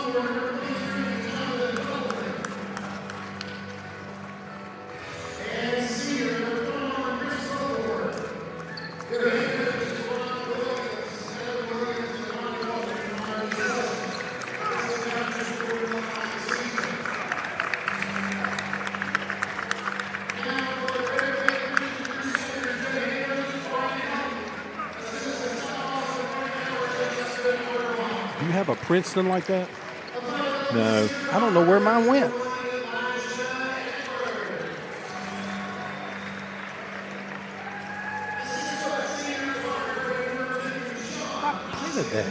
Do you have a Princeton like that? No. I don't know where mine went. I planted that.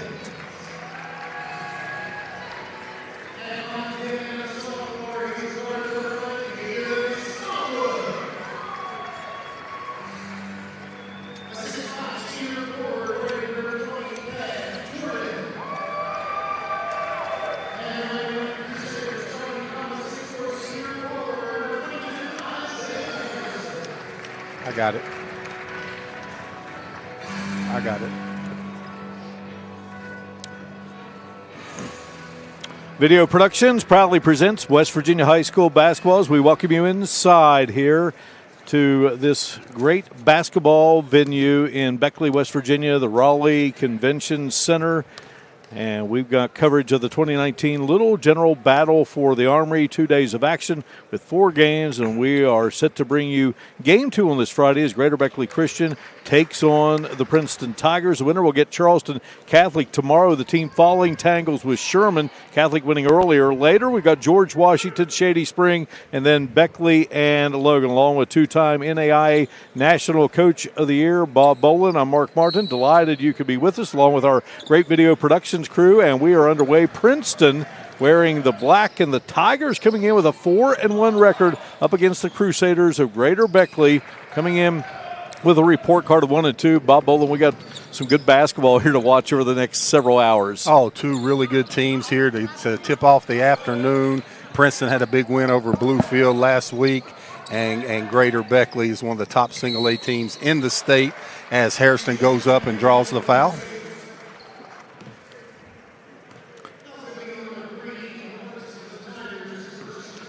Got it. I got it. Video Productions proudly presents West Virginia High School basketball as we welcome you inside here to this great basketball venue in Beckley, West Virginia, the Raleigh Convention Center. And we've got coverage of the 2019 Little General Battle for the Armory, 2 days of action with 4 games, and we are set to bring you game 2 on this Friday as Greater Beckley Christian takes on the Princeton Tigers. The winner will get Charleston Catholic tomorrow. The team following tangles with Sherman, Catholic winning earlier. Later, we've got George Washington, Shady Spring, and then Beckley and Logan, along with two-time NAIA National Coach of the Year, Bob Bolin. I'm Mark Martin. Delighted you could be with us, along with our great video productions crew, and we are underway. Princeton wearing the black, and the Tigers coming in with a 4-1 record up against the Crusaders of Greater Beckley, coming in with a report card of 1-2. Bob Bolin, we got some good basketball here to watch over the next several hours. Oh, 2 really good teams here to tip off the afternoon. Princeton had a big win over Bluefield last week, and Greater Beckley is one of the top single A teams in the state as Harrison goes up and draws the foul.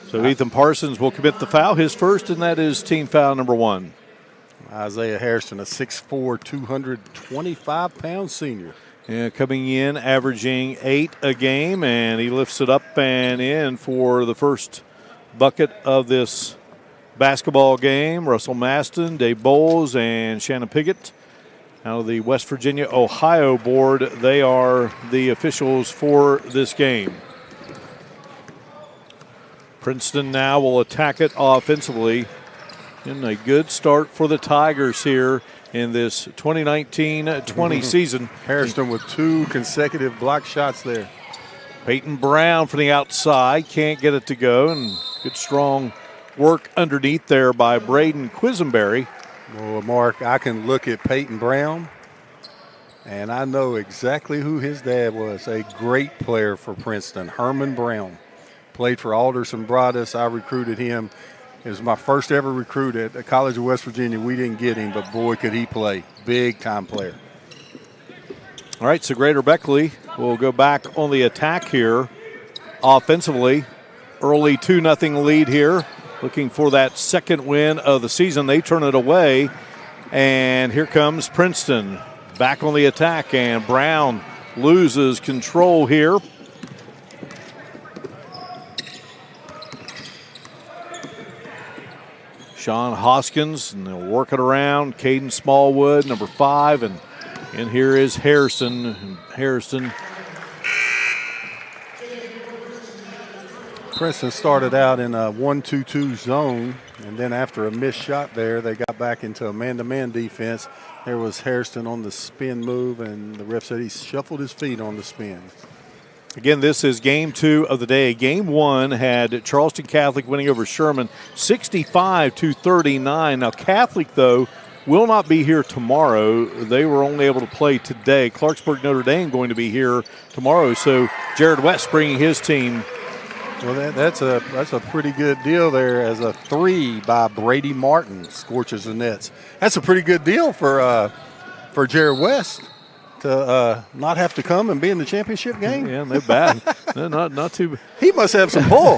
So Ethan Parsons will commit the foul, his first, and that is team foul number 1. Isaiah Harrison, a 6'4", 225-pound senior. Yeah, coming in, averaging 8 a game, and he lifts it up and in for the first bucket of this basketball game. Russell Maston, Dave Bowles, and Shannon Piggott out of the West Virginia-Ohio board. They are the officials for this game. Princeton now will attack it offensively. And a good start for the Tigers here in this 2019-20 season. Harrison with 2 consecutive block shots there. Peyton Brown from the outside, can't get it to go, and good strong work underneath there by Braden Quisenberry. Well, Mark, I can look at Peyton Brown, and I know exactly who his dad was, a great player for Princeton, Herman Brown. Played for Alderson Broadus. I recruited him. It was my first ever recruit at the College of West Virginia. We didn't get him, but boy, could he play. Big-time player. All right, so Greater Beckley will go back on the attack here offensively. Early 2-0 lead here. Looking for that second win of the season. They turn it away, and here comes Princeton back on the attack, and Brown loses control here. Sean Hoskins, and they'll work it around. Caden Smallwood, number 5, and in here is Harrison. Princeton started out in a 1-2-2 zone, and then after a missed shot there, they got back into a man-to-man defense. There was Harrison on the spin move, and the ref said he shuffled his feet on the spin. Again, this is game 2 of the day. Game 1 had Charleston Catholic winning over Sherman 65-39. Now, Catholic, though, will not be here tomorrow. They were only able to play today. Clarksburg Notre Dame going to be here tomorrow. So Jared West bringing his team. Well, that's a pretty good deal there, as a 3 by Brady Martin scorches the nets. That's a pretty good deal for Jared West. to not have to come and be in the championship game? Yeah, they're bad. They're not too. He must have some pull.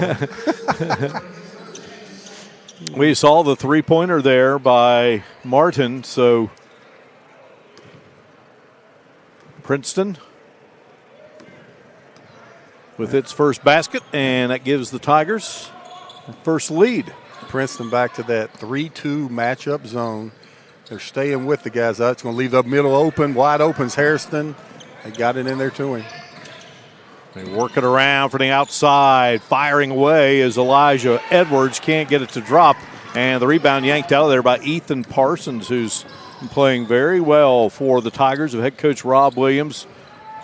We saw the three-pointer there by Martin, so Princeton with its first basket, and that gives the Tigers the first lead. Princeton back to that 3-2 matchup zone. They're staying with the guys. It's going to leave the middle open. Wide open's Hairston. They got it in there to him. They work it around for the outside, firing away as Elijah Edwards can't get it to drop. And the rebound yanked out of there by Ethan Parsons, who's been playing very well for the Tigers of head coach Rob Williams.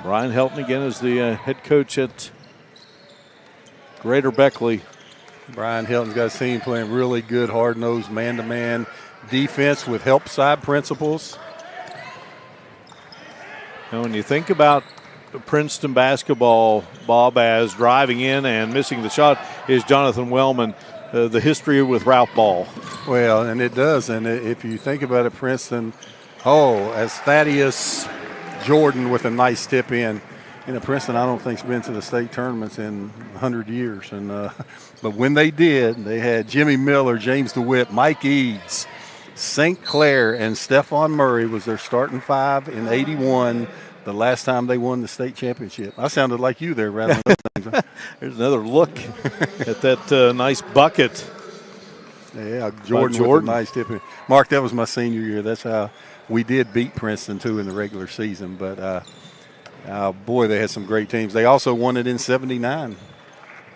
Ryan Helton again is the head coach at Greater Beckley. Brian Hilton's got his team playing really good, hard-nosed, man-to-man defense with help side principles. And when you think about Princeton basketball, Bob, as driving in and missing the shot is Jonathan Wellman, the history with Ralph Ball. Well, and it does. And if you think about it, Princeton, as Thaddeus Jordan with a nice tip in. Princeton, I don't think, has been to the state tournaments in 100 years. And but when they did, they had Jimmy Miller, James DeWitt, Mike Eads, St. Clair, and Stephon Murray was their starting five in 81, the last time they won the state championship. I sounded like you there, rather than those things. There's another look at that nice bucket. Yeah, Jordan with a nice tip in. Mark, that was my senior year. That's how we did beat Princeton, too, in the regular season. But, boy, they had some great teams. They also won it in 79.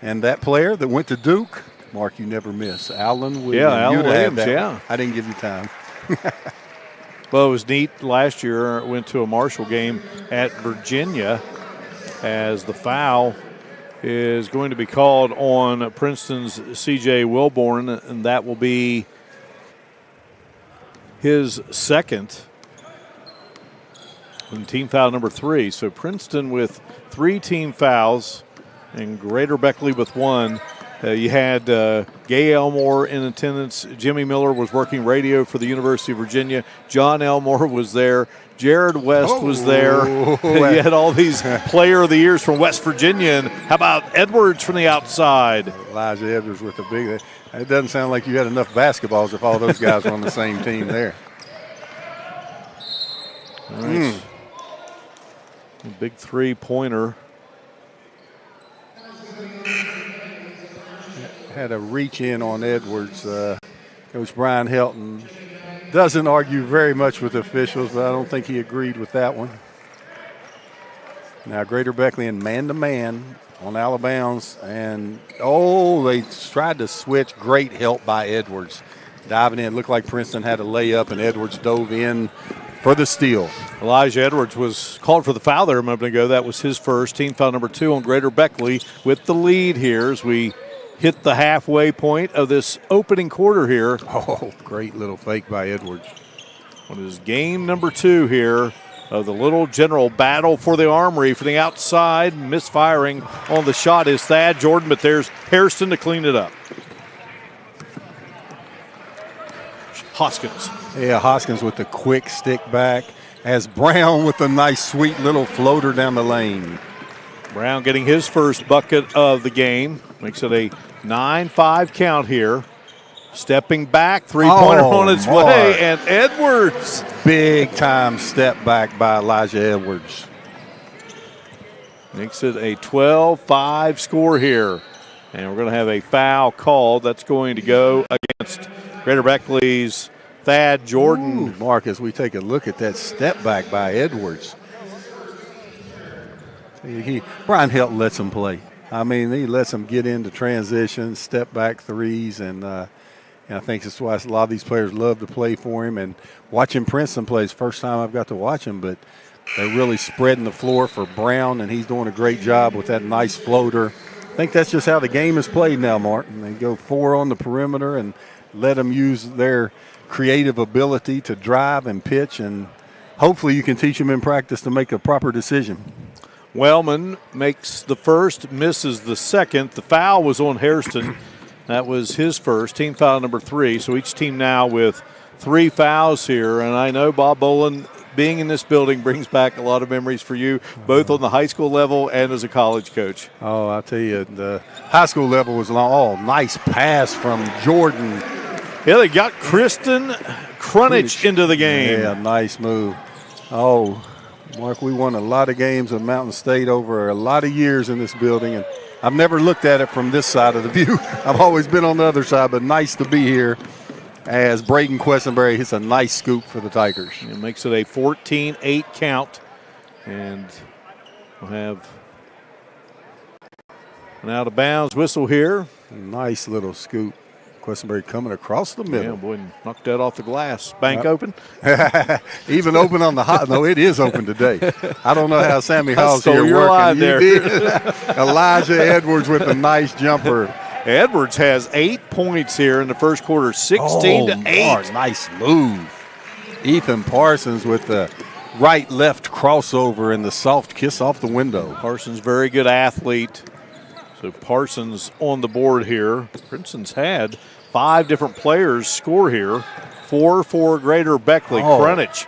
And that player that went to Duke, Mark, you never miss, Allen Williams. Yeah, Allen Williams, yeah. I didn't give you time. Well, it was neat. Last year, went to a Marshall game at Virginia as the foul is going to be called on Princeton's C.J. Wilborn, and that will be his second and team foul number 3. So Princeton with 3 team fouls and Greater Beckley with 1. You had Gay Elmore in attendance. Jimmy Miller was working radio for the University of Virginia. John Elmore was there. Jared West was there. You had all these player of the years from West Virginia. And how about Edwards from the outside? Elijah Edwards with the big. It doesn't sound like you had enough basketballs if all those guys were on the same team there. All right. A big three-pointer. Had a reach in on Edwards. Coach Brian Helton doesn't argue very much with officials, but I don't think he agreed with that one. Now Greater Beckley in man-to-man on out of bounds, and they tried to switch. Great help by Edwards. Diving in, it looked like Princeton had a layup, and Edwards dove in for the steal. Elijah Edwards was called for the foul there a moment ago. That was his first, team foul number 2 on Greater Beckley with the lead here as we hit the halfway point of this opening quarter here. Oh, great little fake by Edwards. What is game number 2 here of the little general battle for the Armory. For the outside, misfiring on the shot is Thad Jordan, but there's Hairston to clean it up. Hoskins. Yeah, Hoskins with the quick stick back as Brown with a nice, sweet little floater down the lane. Brown getting his first bucket of the game. Makes it a 9-5 count here. Stepping back, three-pointer on its way, and Edwards. Big time step back by Elijah Edwards. Makes it a 12-5 score here. And we're going to have a foul called. That's going to go against Greater Beckley's Thad Jordan. Ooh, Mark, as we take a look at that step back by Edwards. Brian Helton lets him play. I mean, he lets them get into transition, step back threes, and I think that's why a lot of these players love to play for him. And watching Princeton play is the first time I've got to watch him, but they're really spreading the floor for Brown, and he's doing a great job with that nice floater. I think that's just how the game is played now, Martin. They go 4 on the perimeter and let them use their creative ability to drive and pitch, and hopefully you can teach them in practice to make a proper decision. Wellman makes the first, misses the second. The foul was on Hairston. That was his first, team foul number 3. So each team now with 3 fouls here. And I know Bob Bolin being in this building brings back a lot of memories for you, both on the high school level and as a college coach. Oh, I'll tell you, the high school level was long. Oh, nice pass from Jordan. Yeah, they got Kristen Crunich into the game. Yeah, nice move. Oh, Mark, we won a lot of games at Mountain State over a lot of years in this building, and I've never looked at it from this side of the view. I've always been on the other side, but nice to be here as Braden Questenberry hits a nice scoop for the Tigers. It makes it a 14-8 count, and we'll have an out-of-bounds whistle here. Nice little scoop. Questenberry coming across the middle. Yeah, boy, knocked that off the glass. Bank open? Even open on the hot. No, it is open today. I don't know how Sammy Hall's stole here your working. line You there. did. Elijah Edwards with a nice jumper. Edwards has 8 points here in the first quarter, 16-8. Mark, nice move. Ethan Parsons with the right-left crossover and the soft kiss off the window. Parsons, very good athlete. So Parsons on the board here. Princeton's had 5 different players score here. 4 for Greater Beckley. Crunich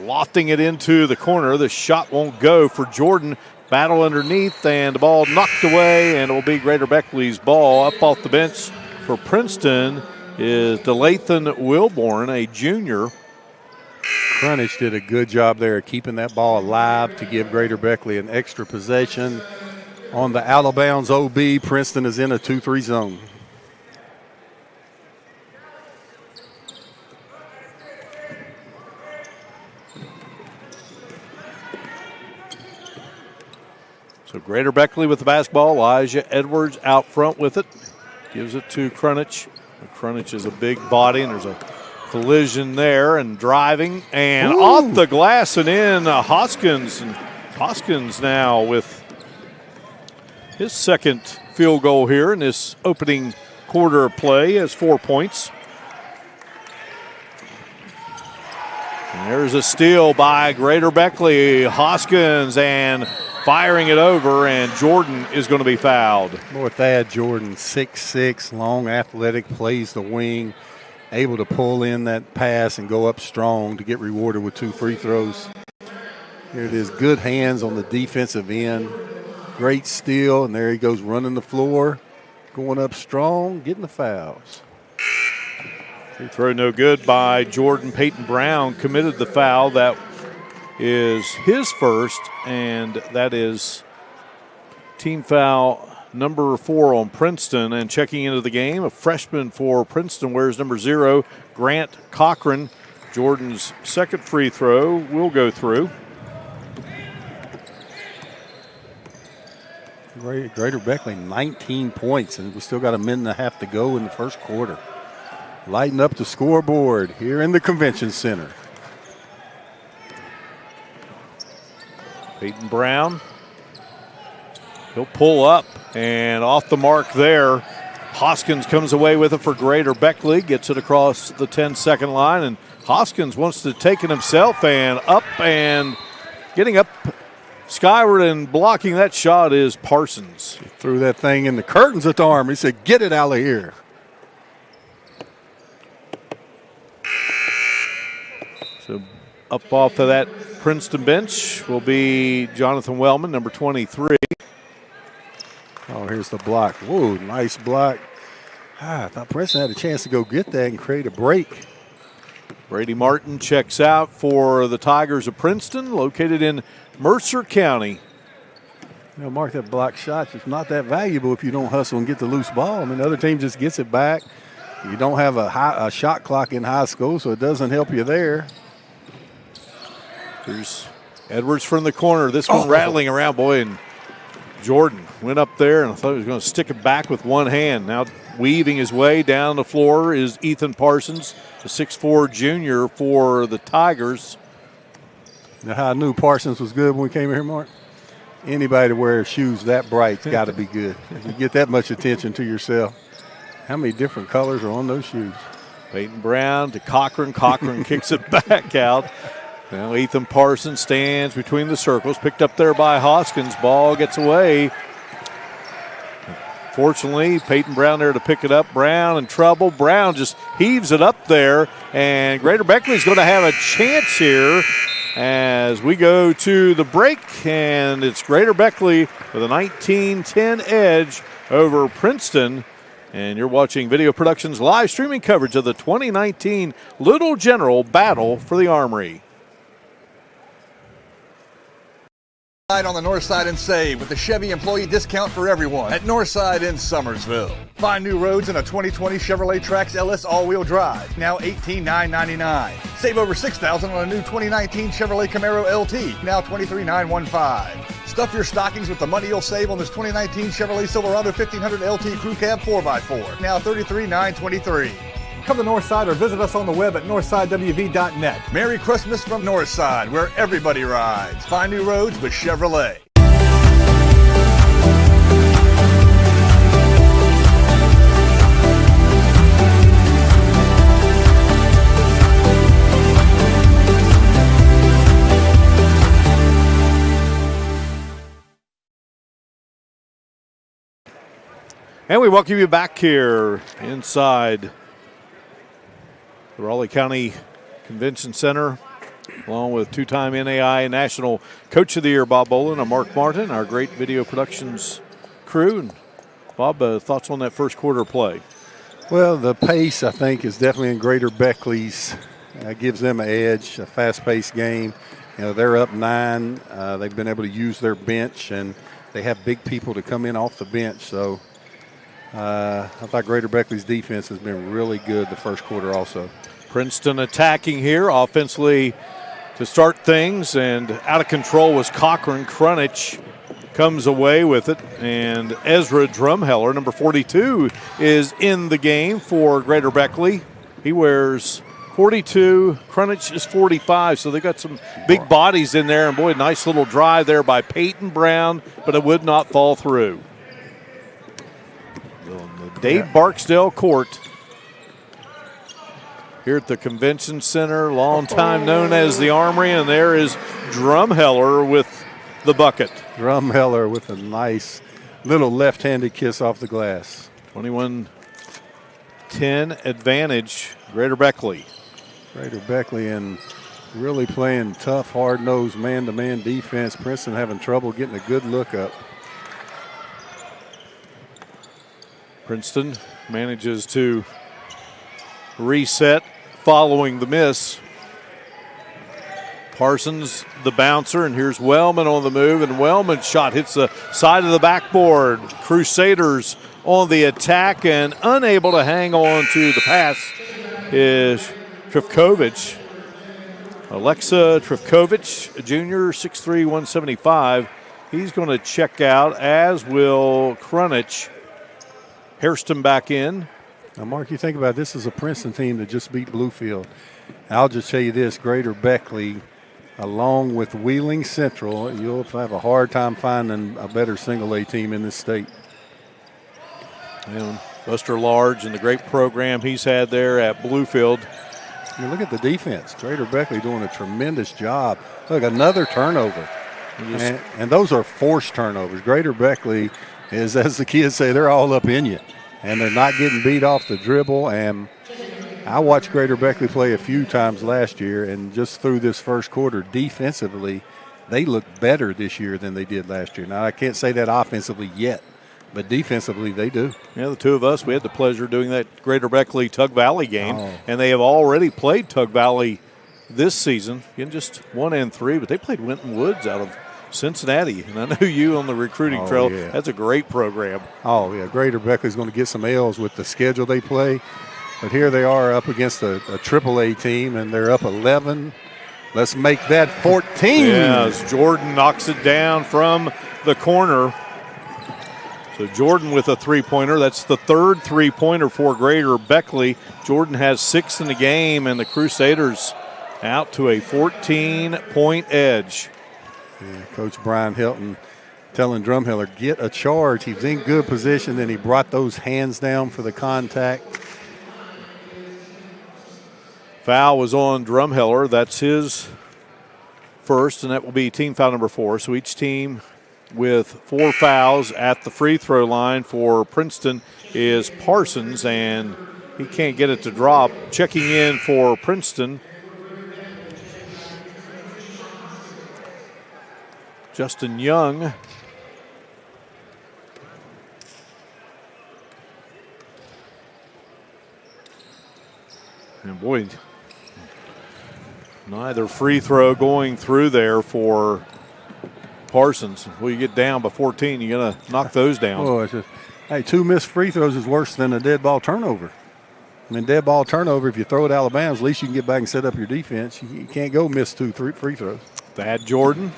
lofting it into the corner. The shot won't go for Jordan. Battle underneath, and the ball knocked away, and it will be Greater Beckley's ball. Up off the bench for Princeton is DeLathan Wilborn, a junior. Crunich did a good job there keeping that ball alive to give Greater Beckley an extra possession. On the out-of-bounds OB, Princeton is in a 2-3 zone. So Greater Beckley with the basketball. Elijah Edwards out front with it. Gives it to Crunich. Crunich is a big body, and there's a collision there, and driving, and off the glass and in Hoskins. And Hoskins now with his second field goal here in this opening quarter of play has 4 points. And there's a steal by Greater Beckley. Hoskins and firing it over, and Jordan is going to be fouled. Boy, Thad Jordan, 6'6", long, athletic, plays the wing, able to pull in that pass and go up strong to get rewarded with 2 free throws. Here it is, good hands on the defensive end. Great steal, and there he goes running the floor, going up strong, getting the fouls. Free throw no good by Jordan. Peyton Brown committed the foul. That is his first, and that is team foul number 4 on Princeton. And checking into the game, a freshman for Princeton wears number 0, Grant Cochran. Jordan's second free throw will go through. Greater Beckley, 19 points, and we still got a minute and a half to go in the first quarter. Lighten up the scoreboard here in the Convention Center. Peyton Brown, he'll pull up and off the mark there. Hoskins comes away with it for Greater Beckley, gets it across the 10-second line, and Hoskins wants to take it himself, and up and getting up skyward and blocking that shot is Parsons. He threw that thing in the curtains at the Armory. He said, get it out of here. So up off of that Princeton bench will be Jonathan Wellman, number 23. Oh, here's the block. Whoa, nice block. I thought Princeton had a chance to go get that and create a break. Brady Martin checks out for the Tigers of Princeton, located in Mercer County. You know, Mark, that block shot is not that valuable if you don't hustle and get the loose ball. I mean, the other team just gets it back. You don't have a shot clock in high school, so it doesn't help you there. There's Edwards from the corner. This one rattling around, boy, and Jordan went up there, and I thought he was going to stick it back with one hand. Now weaving his way down the floor is Ethan Parsons, the 6'4" junior for the Tigers. You know how I knew Parsons was good when we came here, Mark? Anybody that wears shoes that bright's got to be good. You get that much attention to yourself. How many different colors are on those shoes? Peyton Brown to Cochran. Cochran kicks it back out. Now Ethan Parsons stands between the circles, picked up there by Hoskins. Ball gets away. Fortunately, Peyton Brown there to pick it up. Brown in trouble. Brown just heaves it up there, and Greater Beckley's going to have a chance here as we go to the break, and it's Greater Beckley with a 19-10 edge over Princeton. And you're watching Video Productions live streaming coverage of the 2019 Little General Battle for the Armory. On the north side and save with the Chevy employee discount for everyone at Northside in Summersville. Find new roads in a 2020 Chevrolet Trax LS all-wheel drive, now $18,999. Save over $6,000 on a new 2019 Chevrolet Camaro LT, now $23,915. Stuff your stockings with the money you'll save on this 2019 Chevrolet Silverado 1500 LT Crew Cab 4x4, now $33,923. Come to Northside or visit us on the web at northsidewv.net. Merry Christmas from Northside, where everybody rides. Find new roads with Chevrolet. And we welcome you back here inside the Raleigh County Convention Center, along with two-time NAI National Coach of the Year Bob Bolin and Mark Martin, our great video productions crew. And Bob, thoughts on that first quarter play? Well, the pace, I think, is definitely in Greater Beckley's. Gives them an edge, a fast-paced game. You know, they're up 9. They've been able to use their bench, and they have big people to come in off the bench. So I thought Greater Beckley's defense has been really good the first quarter also. Princeton attacking here offensively to start things, and out of control was Cochran. Krunich comes away with it, and Ezra Drumheller, number 42, is in the game for Greater Beckley. He wears 42, Krunich is 45, so they got some big bodies in there, and boy, nice little drive there by Peyton Brown, but it would not fall through. On the Dave Barksdale court here at the Convention Center, long time known as the Armory, and there is Drumheller with the bucket. Drumheller with a nice little left-handed kiss off the glass. 21-10 advantage, Greater Beckley. Greater Beckley and really playing tough, hard-nosed man-to-man defense. Princeton having trouble getting a good look up. Princeton manages to reset following the miss. Parsons, the bouncer, and here's Wellman on the move, and Wellman's shot hits the side of the backboard. Crusaders on the attack, and unable to hang on to the pass is Trifkovich. Alexa Trifkovich, junior, 6'3", 175. He's going to check out, as will Krunich. Hairston back in. Now, Mark, you think about it, this is a Princeton team that just beat Bluefield. I'll just tell you this, Greater Beckley, along with Wheeling Central, you'll have a hard time finding a better single-A team in this state. And Buster Large and the great program he's had there at Bluefield. I mean, look at the defense. Greater Beckley doing a tremendous job. Look, another turnover. And those are forced turnovers. Greater Beckley is, as the kids say, they're all up in you. And they're not getting beat off the dribble. And I watched Greater Beckley play a few times last year, and just through this first quarter, defensively, they look better this year than they did last year. Now, I can't say that offensively yet, but defensively they do. Yeah, the two of us, we had the pleasure of doing that Greater Beckley Tug Valley game, and they have already played Tug Valley this season, in just 1 and 3, but they played Winton Woods out of Cincinnati, and I know you on the recruiting trail. Yeah. That's a great program. Oh, yeah. Greater Beckley's going to get some L's with the schedule they play. But here they are up against a AAA team, and they're up 11. Let's make that 14. Yeah, as Jordan knocks it down from the corner. So Jordan with a three-pointer. That's the third three-pointer for Greater Beckley. Jordan has 6 in the game, and the Crusaders out to a 14-point edge. Yeah, Coach Brian Hilton telling Drumheller, get a charge. He was in good position, then he brought those hands down for the contact. Foul was on Drumheller. That's his first, and that will be team foul number 4. So each team with 4 fouls at the free throw line for Princeton is Parsons, and he can't get it to drop. Checking in for Princeton Justin Young. And boy, neither free throw going through there for Parsons. Well, you get down by 14, you're going to knock those down. Oh, it's just, hey, 2 missed free throws is worse than a dead ball turnover. I mean, dead ball turnover, if you throw it Alabama's, at least you can get back and set up your defense. You can't go miss 2 free throws. Thad Jordan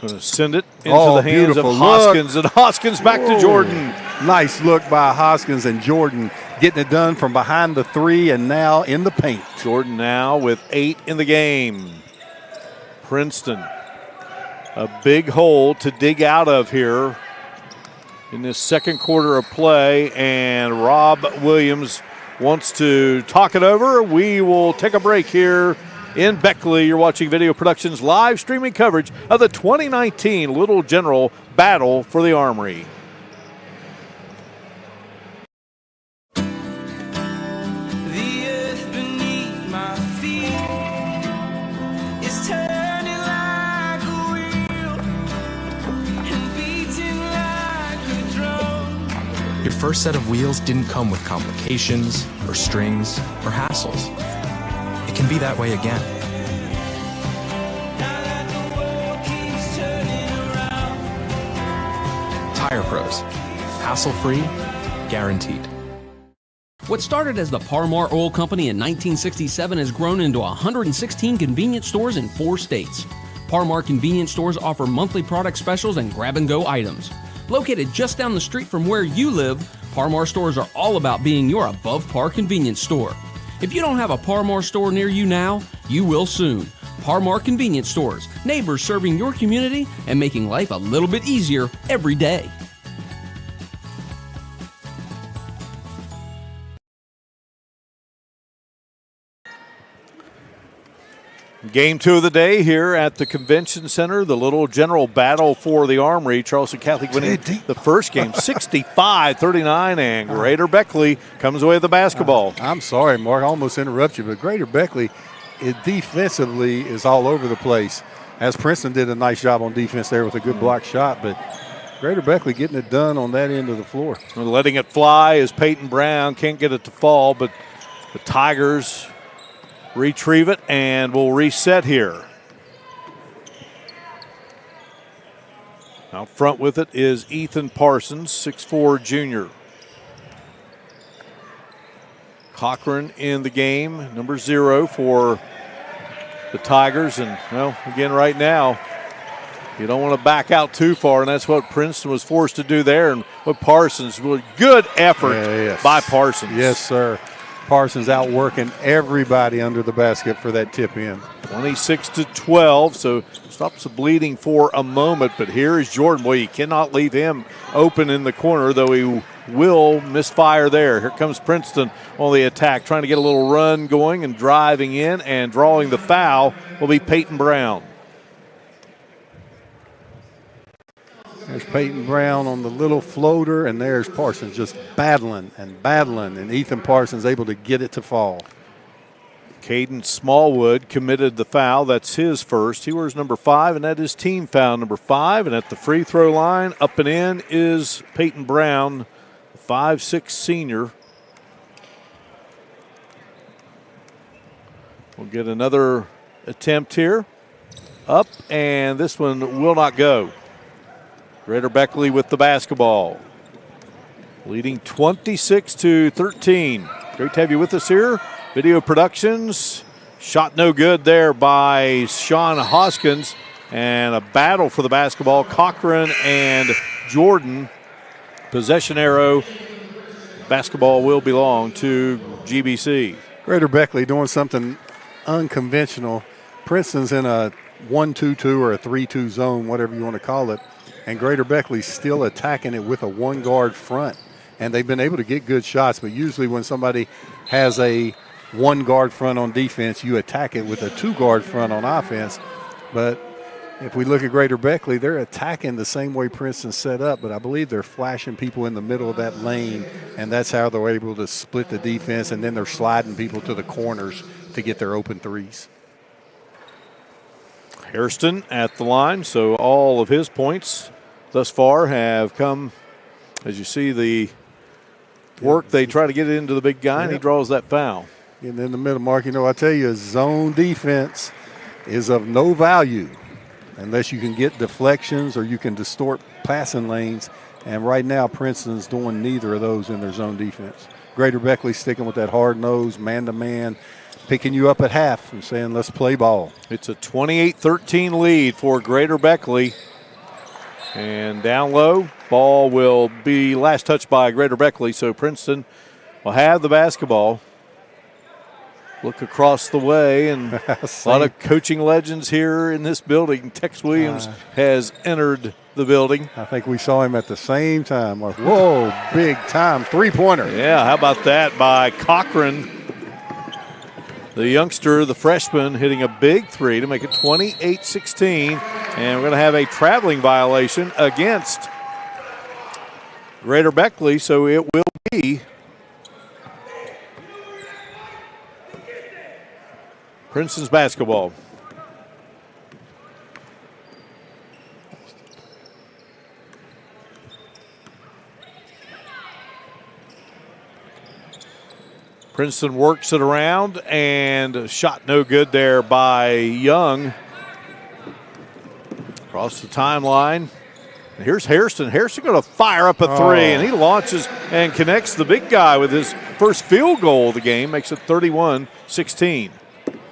going to send it into the hands of Hoskins. And Hoskins back to Jordan. Nice look by Hoskins, and Jordan getting it done from behind the 3 and now in the paint. Jordan now with 8 in the game. Princeton, a big hole to dig out of here in this second quarter of play, and Rob Williams wants to talk it over. We will take a break here in Beckley. You're watching Video Productions live streaming coverage of the 2019 Little General Battle for the Armory. Your first set of wheels didn't come with complications or strings or hassles. It can be that way again. Tire Pros. Hassle-free, guaranteed. What started as the Parmar Oil Company in 1967 has grown into 116 convenience stores in 4 states. Parmar convenience stores offer monthly product specials and grab-and-go items. Located just down the street from where you live, Parmar stores are all about being your above-par convenience store. If you don't have a Parmar store near you now, you will soon. Parmar Convenience Stores, neighbors serving your community and making life a little bit easier every day. Game 2 of the day here at the Convention Center, the Little General Battle for the Armory. Charleston Catholic winning the first game 65-39, and Greater Beckley comes away with the basketball. I'm sorry, Mark, I almost interrupted you, but Greater Beckley defensively is all over the place, as Princeton did a nice job on defense there with a good block shot, but Greater Beckley getting it done on that end of the floor. Letting it fly as Peyton Brown can't get it to fall, but the Tigers retrieve it and will reset here. Out front with it is Ethan Parsons, 6'4" junior. Cochran in the game, number 0 for the Tigers. And, well, again, right now, you don't want to back out too far, and that's what Princeton was forced to do there. And what Parsons, good effort by Parsons. Yes, sir. Parsons outworking everybody under the basket for that tip in. 26-12, so stops the bleeding for a moment. But here is Jordan. Boy, you cannot leave him open in the corner, though he will misfire there. Here comes Princeton on the attack, trying to get a little run going and driving in, and drawing the foul will be Peyton Brown. There's Peyton Brown on the little floater, and there's Parsons just battling, and Ethan Parsons able to get it to fall. Caden Smallwood committed the foul. That's his first. He wears number 5, and that is team foul number 5. And at the free throw line, up and in, is Peyton Brown, 5'6" senior. We'll get another attempt here. Up, and this one will not go. Greater Beckley with the basketball, leading 26-13. Great to have you with us here. Video Productions. Shot no good there by Sean Hoskins, and a battle for the basketball. Cochran and Jordan. Possession arrow. Basketball will belong to GBC. Greater Beckley doing something unconventional. Princeton's in a 1-2-2 or a 3-2 zone, whatever you want to call it. And Greater Beckley's still attacking it with a 1-guard front. And they've been able to get good shots, but usually when somebody has a 1-guard front on defense, you attack it with a 2-guard front on offense. But if we look at Greater Beckley, they're attacking the same way Princeton set up, but I believe they're flashing people in the middle of that lane, and that's how they're able to split the defense, and then they're sliding people to the corners to get their open threes. Hairston at the line, so all of his points thus far have come, as you see, the work they try to get it into the big guy, and he draws that foul. Getting in the middle, Mark, I tell you, zone defense is of no value unless you can get deflections or you can distort passing lanes. And right now, Princeton's doing neither of those in their zone defense. Greater Beckley sticking with that hard nose, man-to-man, picking you up at half and saying, let's play ball. It's a 28-13 lead for Greater Beckley. And down low, ball will be last touched by Greater Beckley, so Princeton will have the basketball. Look across the way, and a lot of coaching legends here in this building. Tex Williams has entered the building. I think we saw him at the same time. Whoa, big time three-pointer. Yeah, how about that by Cochran? The youngster, the freshman, hitting a big three to make it 28-16. And we're going to have a traveling violation against Greater Beckley, so it will be Princeton's basketball. Princeton works it around, and a shot no good there by Young. Across the timeline. And here's Hairston. Hairston going to fire up a three, and he launches and connects the big guy with his first field goal of the game, makes it 31-16.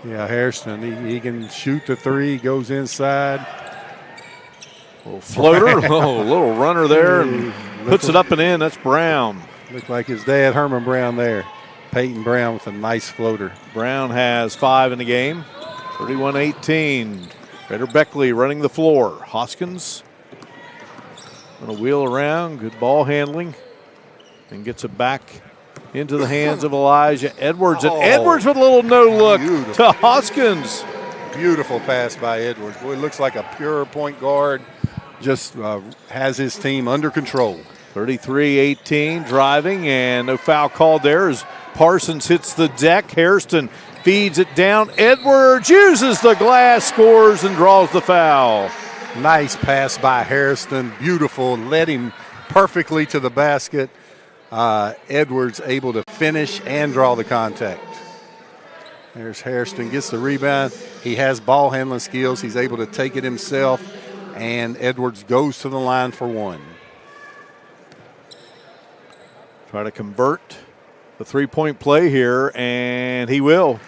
Yeah, Hairston, he can shoot the three, goes inside. Little floater, a little runner there, and puts it up and in. That's Brown. Looked like his dad, Herman Brown there. Peyton Brown with a nice floater. Brown has 5 in the game. 31-18. Greater Beckley running the floor. Hoskins going to wheel around. Good ball handling. And gets it back into the hands of Elijah Edwards. And Edwards with a little no-look to Hoskins. Beautiful pass by Edwards. Boy, looks like a pure point guard. Just has his team under control. 33-18, driving, and no foul called there as Parsons hits the deck. Hairston feeds it down. Edwards uses the glass, scores, and draws the foul. Nice pass by Hairston. Beautiful. Led him perfectly to the basket. Edwards able to finish and draw the contact. There's Hairston, gets the rebound. He has ball handling skills. He's able to take it himself, and Edwards goes to the line for one. Try to convert the three-point play here, and he will.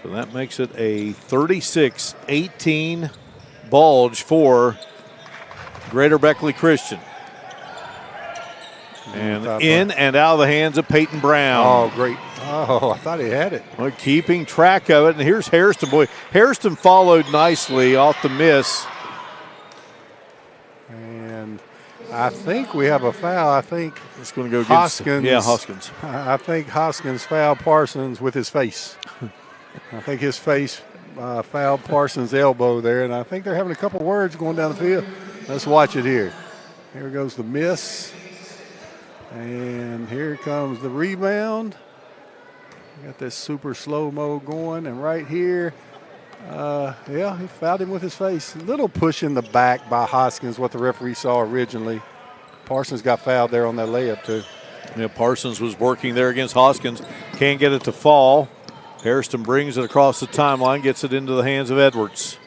So that makes it a 36-18 bulge for Greater Beckley Christian. And in and out of the hands of Peyton Brown. Oh, great. Oh, I thought he had it. Well, keeping track of it. And here's Hairston. Boy, Hairston followed nicely off the miss. And I think we have a foul. I think it's going to go Hoskins. Yeah, Hoskins. I think Hoskins fouled Parsons with his face. I think his face fouled Parsons' elbow there, and I think they're having a couple words going down the field. Let's watch it here. Here goes the miss. And here comes the rebound. Got this super slow-mo going, and right here, he fouled him with his face. A little push in the back by Hoskins, what the referee saw originally. Parsons got fouled there on that layup, too. Yeah, Parsons was working there against Hoskins. Can't get it to fall. Hairston brings it across the timeline, gets it into the hands of Edwards.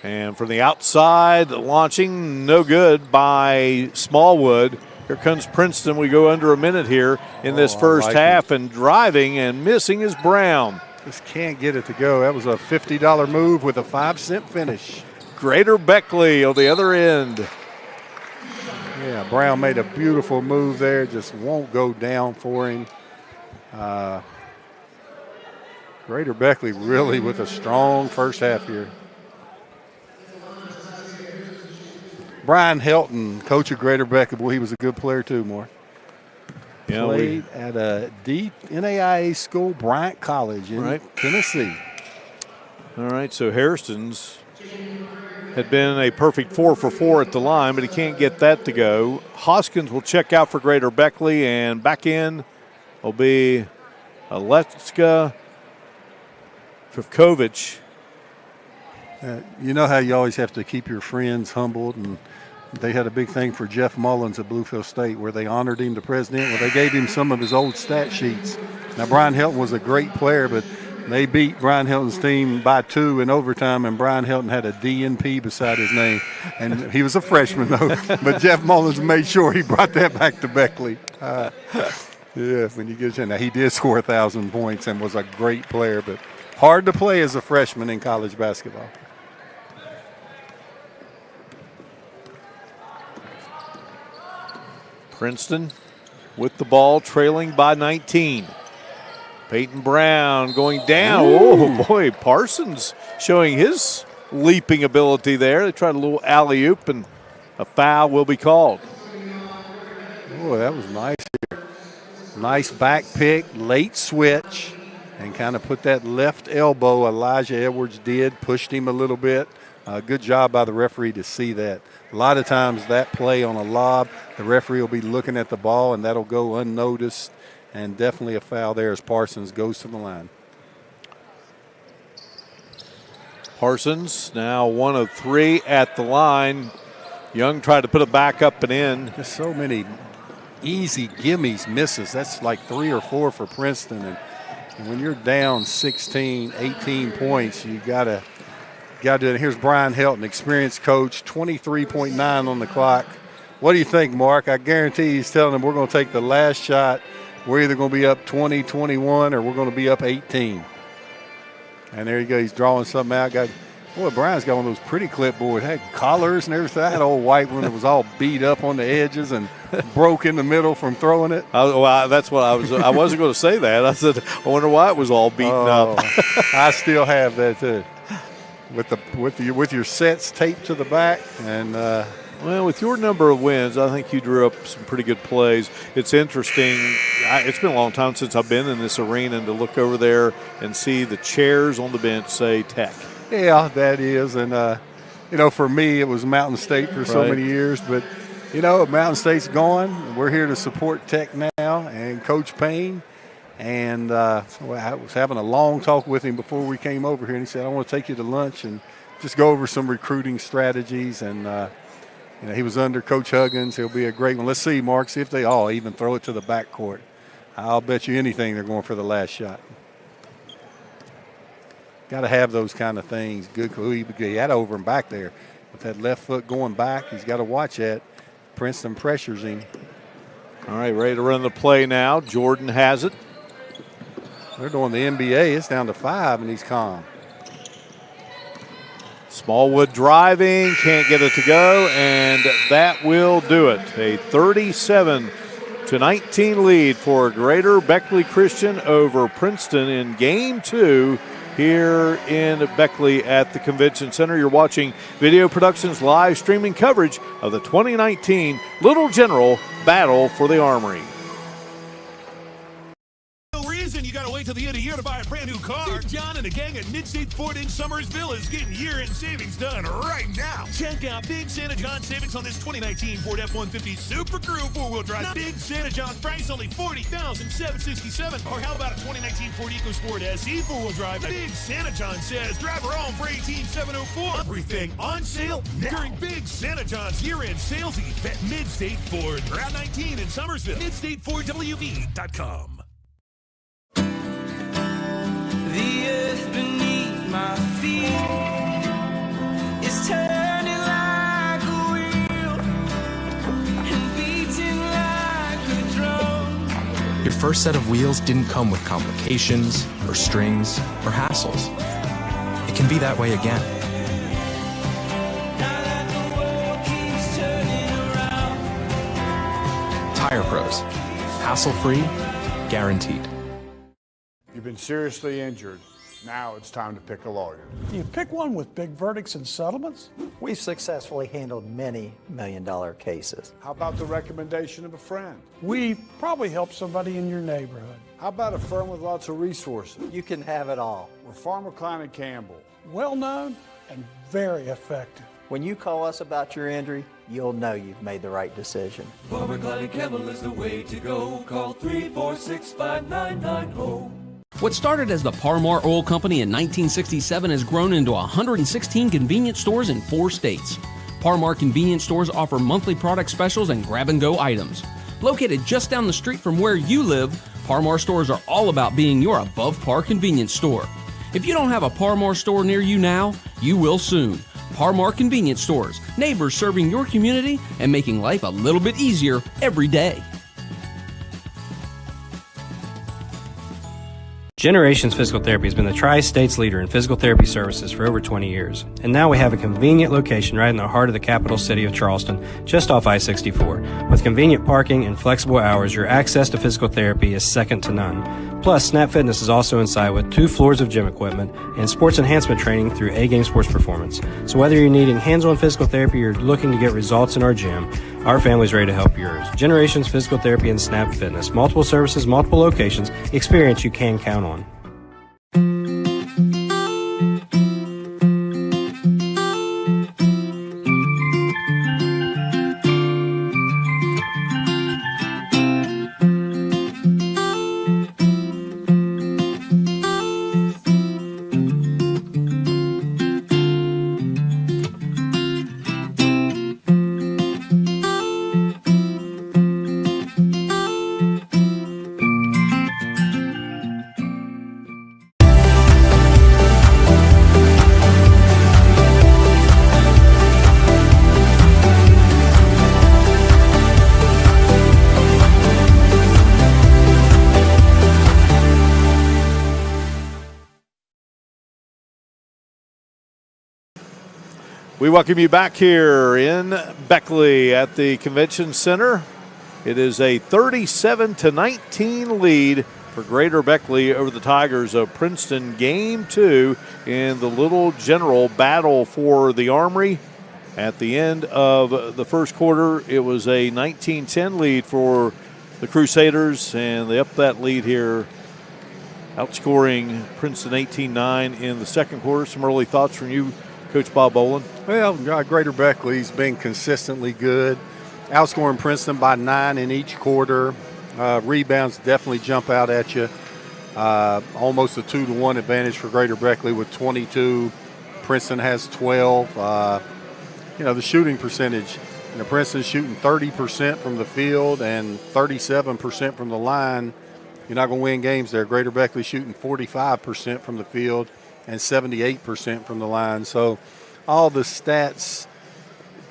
And from the outside, launching, no good by Smallwood. Here comes Princeton. We go under a minute here in this first half, and driving and missing is Brown. Just can't get it to go. That was a $50 move with a 5-cent finish. Greater Beckley on the other end. Yeah, Brown made a beautiful move there. Just won't go down for him. Greater Beckley really with a strong first half here. Brian Helton, coach of Greater Beckley. Boy, he was a good player too, Moore. Yeah, played at a deep NAIA school, Bryant College in Tennessee. All right, so Hairston's had been a perfect 4 for 4 at the line, but he can't get that to go. Hoskins will check out for Greater Beckley, and back in will be Aleska Trifkovich. You know how you always have to keep your friends humbled, and they had a big thing for Jeff Mullins at Bluefield State where they honored him, the president. Well, they gave him some of his old stat sheets. Now, Brian Helton was a great player, but they beat Brian Helton's team by 2 in overtime, and Brian Helton had a DNP beside his name. And he was a freshman, though. But Jeff Mullins made sure he brought that back to Beckley. Yeah, when you get a chance. Now, he did score 1,000 points and was a great player, but hard to play as a freshman in college basketball. Princeton with the ball, trailing by 19. Peyton Brown going down. Ooh. Oh, boy, Parsons showing his leaping ability there. They tried a little alley-oop, and a foul will be called. Oh, that was nice here. Nice back pick, late switch, and kind of put that left elbow Elijah Edwards did, pushed him a little bit. Good job by the referee to see that. A lot of times that play on a lob, the referee will be looking at the ball, and that'll go unnoticed. And definitely a foul there as Parsons goes to the line. Parsons now 1 of 3 at the line. Young tried to put it back up and in. Just so many easy gimmies, misses. That's like 3 or 4 for Princeton. And when you're down 16, 18 points, you gotta do it. Here's Brian Helton, experienced coach, 23.9 on the clock. What do you think, Mark? I guarantee he's telling them we're going to take the last shot. We're either going to be up 20, 21, or we're going to be up 18. And there you go. He's drawing something out. Boy, Brian's got one of those pretty clipboards. Had collars and everything. That old white one that was all beat up on the edges and broke in the middle from throwing it. That's what I was. I wasn't going to say that. I said, I wonder why it was all beaten up. I still have that too. With your sets taped to the back, and well, with your number of wins, I think you drew up some pretty good plays. It's interesting. It's been a long time since I've been in this arena, and to look over there and see the chairs on the bench say Tech. Yeah, that is, and for me, it was Mountain State for so many years, but Mountain State's gone. We're here to support Tech now, and Coach Payne. And so I was having a long talk with him before we came over here, and he said, I want to take you to lunch and just go over some recruiting strategies. And, he was under Coach Huggins. He'll be a great one. Let's see, Mark, see if they all even throw it to the backcourt. I'll bet you anything they're going for the last shot. Got to have those kind of things. Good. He had over him back there. With that left foot going back, he's got to watch that. Princeton pressures him. All right, ready to run the play now. Jordan has it. They're doing the NBA. It's down to 5, and he's calm. Smallwood driving, can't get it to go, and that will do it. A 37-19 lead for Greater Beckley Christian over Princeton in Game 2 here in Beckley at the Convention Center. You're watching Video Productions live streaming coverage of the 2019 Little General Battle for the Armory. You gotta wait till the end of the year to buy a brand new car. Big John and the gang at Mid-State Ford in Summersville is getting year-end savings done right now. Check out Big Santa John savings on this 2019 Ford F-150 Super Crew 4-wheel drive. Big Santa John price only $40,767. Or how about a 2019 Ford EcoSport SE 4-wheel drive? Big Santa John says drive her home for $18,704. Everything on sale now during Big Santa John's year-end sales eve at Mid-State Ford. Route 19 in Summersville. MidStateFordWV.com. The earth beneath my feet is turning like a wheel and beating like a drum. Your first set of wheels didn't come with complications or strings or hassles. It can be that way again. Now that the world keeps turning around. Tire Pros. Hassle-free, guaranteed. You've been seriously injured. Now it's time to pick a lawyer. You pick one with big verdicts and settlements? We've successfully handled many million-dollar cases. How about the recommendation of a friend? We probably help somebody in your neighborhood. How about a firm with lots of resources? You can have it all. We're Farmer Klein and Campbell. Well-known and very effective. When you call us about your injury, you'll know you've made the right decision. Farmer Klein and Campbell is the way to go. Call 346-5990. What started as the Parmar Oil Company in 1967 has grown into 116 convenience stores in 4 states. Parmar convenience stores offer monthly product specials and grab-and-go items. Located just down the street from where you live, Parmar stores are all about being your above-par convenience store. If you don't have a Parmar store near you now, you will soon. Parmar Convenience Stores, neighbors serving your community and making life a little bit easier every day. Generations Physical Therapy has been the Tri-State's leader in physical therapy services for over 20 years. And now we have a convenient location right in the heart of the capital city of Charleston, just off I-64. With convenient parking and flexible hours, your access to physical therapy is second to none. Plus, Snap Fitness is also inside with 2 floors of gym equipment and sports enhancement training through A-Game Sports Performance. So whether you're needing hands-on physical therapy or looking to get results in our gym, our family's ready to help yours. Generations Physical Therapy and Snap Fitness. Multiple services, multiple locations. Experience you can count on. We welcome you back here in Beckley at the Convention Center. It is a 37-19 lead for Greater Beckley over the Tigers of Princeton. Game 2 in the Little General battle for the Armory. At the end of the first quarter, it was a 19-10 lead for the Crusaders, and they upped that lead here, outscoring Princeton 18-9 in the second quarter. Some early thoughts from you, Coach Bob Boland? Well, Greater Beckley's been consistently good, outscoring Princeton by 9 in each quarter. Rebounds definitely jump out at you. Almost a 2-to-1 advantage for Greater Beckley with 22. Princeton has 12. The shooting percentage, Princeton's shooting 30% from the field and 37% from the line. You're not going to win games there. Greater Beckley shooting 45% from the field and 78% from the line. So all the stats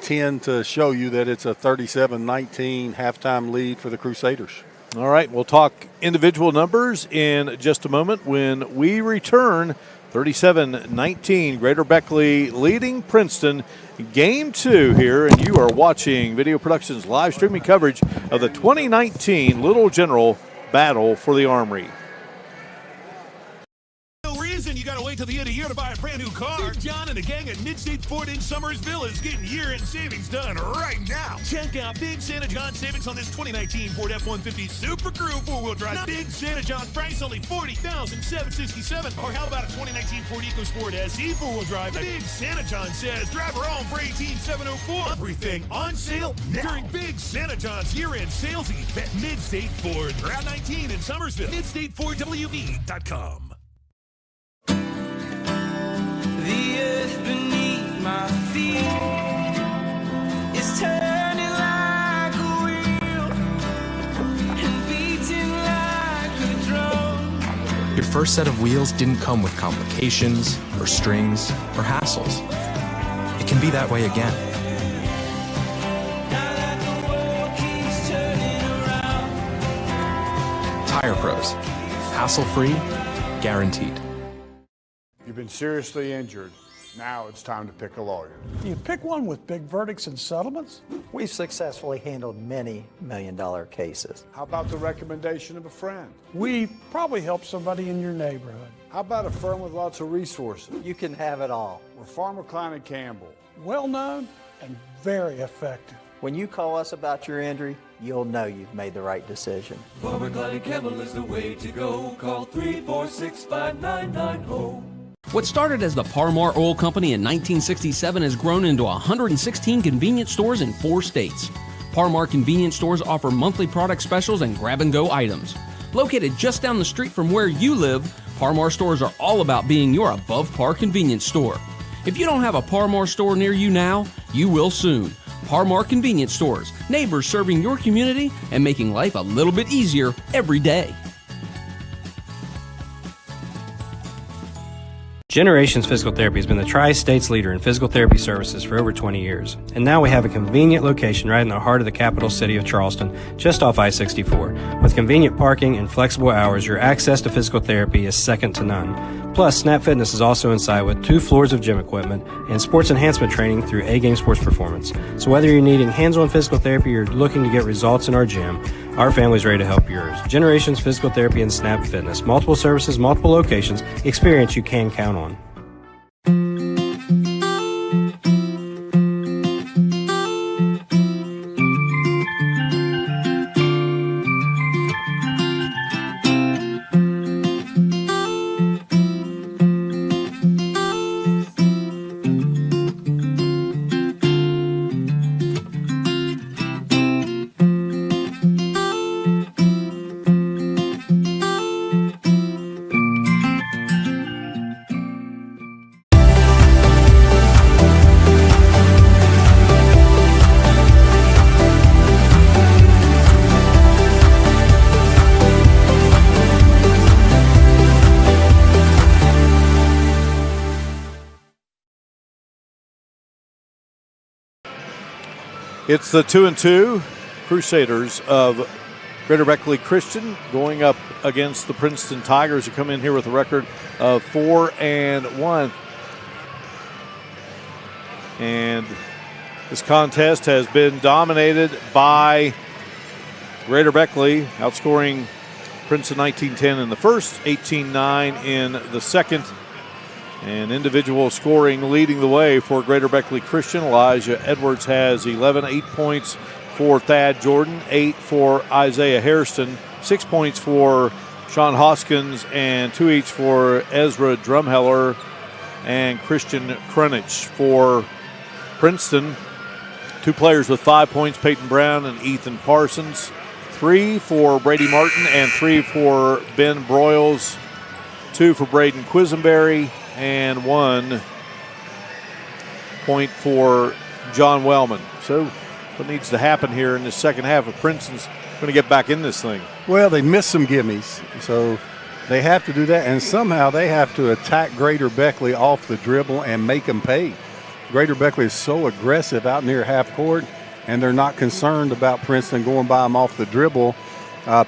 tend to show you that it's a 37-19 halftime lead for the Crusaders. All right, we'll talk individual numbers in just a moment when we return. 37-19, Greater Beckley leading Princeton. Game 2 here, and you are watching Video Productions live streaming coverage of the 2019 Little General Battle for the Armory. You gotta wait till the end of the year to buy a brand new car. John and the gang at Mid-State Ford in Summersville is getting year-end savings done right now. Check out Big Santa John savings on this 2019 Ford F-150 Super Crew 4-wheel drive. Big Santa John price only $40,767. Or how about a 2019 Ford EcoSport SE 4-wheel drive? Big Santa John says drive her home for $18,704. Everything on sale now during Big Santa John's year-end sales event. Mid-State Ford, Route 19 in Summersville. MidStateFordWV.com. The earth beneath my feet is turning like a wheel and beating like a drum. Your first set of wheels didn't come with complications or strings or hassles. It can be that way again. Now that the world keeps turning around. Tire Pros. Hassle-free, guaranteed. You've been seriously injured. Now it's time to pick a lawyer. You pick one with big verdicts and settlements? We've successfully handled many million-dollar cases. How about the recommendation of a friend? We probably help somebody in your neighborhood. How about a firm with lots of resources? You can have it all. We're Farmer Klein & Campbell. Well-known and very effective. When you call us about your injury, you'll know you've made the right decision. Farmer Klein & Campbell is the way to go. Call 346-5990. What started as the Parmar Oil Company in 1967 has grown into 116 convenience stores in 4 states. Parmar convenience stores offer monthly product specials and grab-and-go items. Located just down the street from where you live, Par-Mar stores are all about being your above-par convenience store. If you don't have a Par-Mar store near you now, you will soon. Par-Mar Convenience Stores, neighbors serving your community and making life a little bit easier every day. Generations Physical Therapy has been the Tri-State's leader in physical therapy services for over 20 years. And now we have a convenient location right in the heart of the capital city of Charleston, just off I-64. With convenient parking and flexible hours, your access to physical therapy is second to none. Plus, Snap Fitness is also inside with 2 floors of gym equipment and sports enhancement training through A-Game Sports Performance. So whether you're needing hands-on physical therapy or looking to get results in our gym, our family's ready to help yours. Generations Physical Therapy and Snap Fitness. Multiple services, multiple locations. Experience you can count on. It's the 2-2 Crusaders of Greater Beckley Christian going up against the Princeton Tigers, who come in here with a record of 4-1. And this contest has been dominated by Greater Beckley, outscoring Princeton 19-10 in the first, 18-9 in the second. And individual scoring leading the way for Greater Beckley Christian. Elijah Edwards has 11, 8 points for Thad Jordan, 8 for Isaiah Hairston, 6 points for Sean Hoskins, and 2 each for Ezra Drumheller and Christian Krunich. For Princeton, 2 players with 5 points, Peyton Brown and Ethan Parsons, 3 for Brady Martin and 3 for Ben Broyles, 2 for Braden Quisenberry, and 1 point for John Wellman. So what needs to happen here in the second half if Princeton's going to get back in this thing? Well, they missed some gimmies, so they have to do that, and somehow they have to attack Greater Beckley off the dribble and make them pay. Greater Beckley is so aggressive out near half court, and they're not concerned about Princeton going by them off the dribble.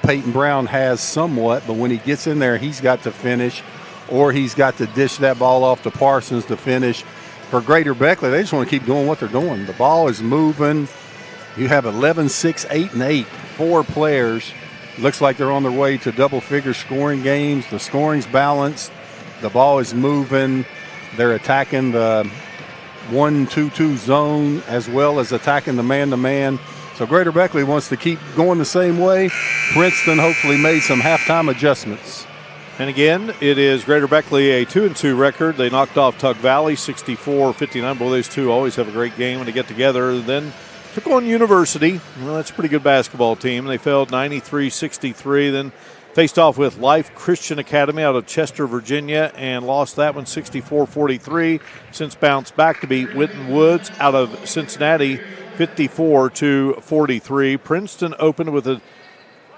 Peyton Brown has somewhat, but when he gets in there, he's got to finish, or he's got to dish that ball off to Parsons to finish. For Greater Beckley, they just want to keep doing what they're doing. The ball is moving. You have 11, 6, 8, and 8, 4 players. Looks like they're on their way to double-figure scoring games. The scoring's balanced. The ball is moving. They're attacking the 1-2-2 zone as well as attacking the man-to-man. So Greater Beckley wants to keep going the same way. Princeton hopefully made some halftime adjustments. And again, it is Greater Beckley, a 2-2 record. They knocked off Tug Valley 64-59. Boy, those two always have a great game when they get together. Then took on University. Well, that's a pretty good basketball team. They failed 93-63. Then faced off with Life Christian Academy out of Chester, Virginia, and lost that one 64-43. Since bounced back to beat Winton Woods out of Cincinnati 54-43. Princeton opened with a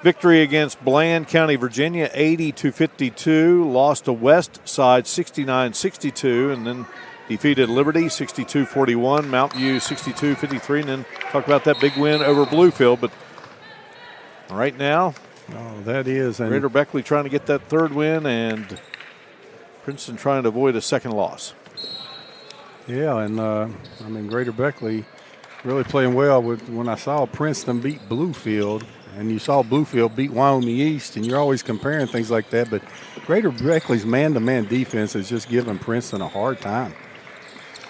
victory against Bland County, Virginia, 80-52. Lost to West Side, 69-62, and then defeated Liberty, 62-41. Mountain View, 62-53, and then talk about that big win over Bluefield. But right now, that is Greater Beckley trying to get that third win, and Princeton trying to avoid a second loss. Yeah, and Greater Beckley really playing well. When I saw Princeton beat Bluefield, and you saw Bluefield beat Wyoming East, and you're always comparing things like that, but Greater Beckley's man-to-man defense is just giving Princeton a hard time.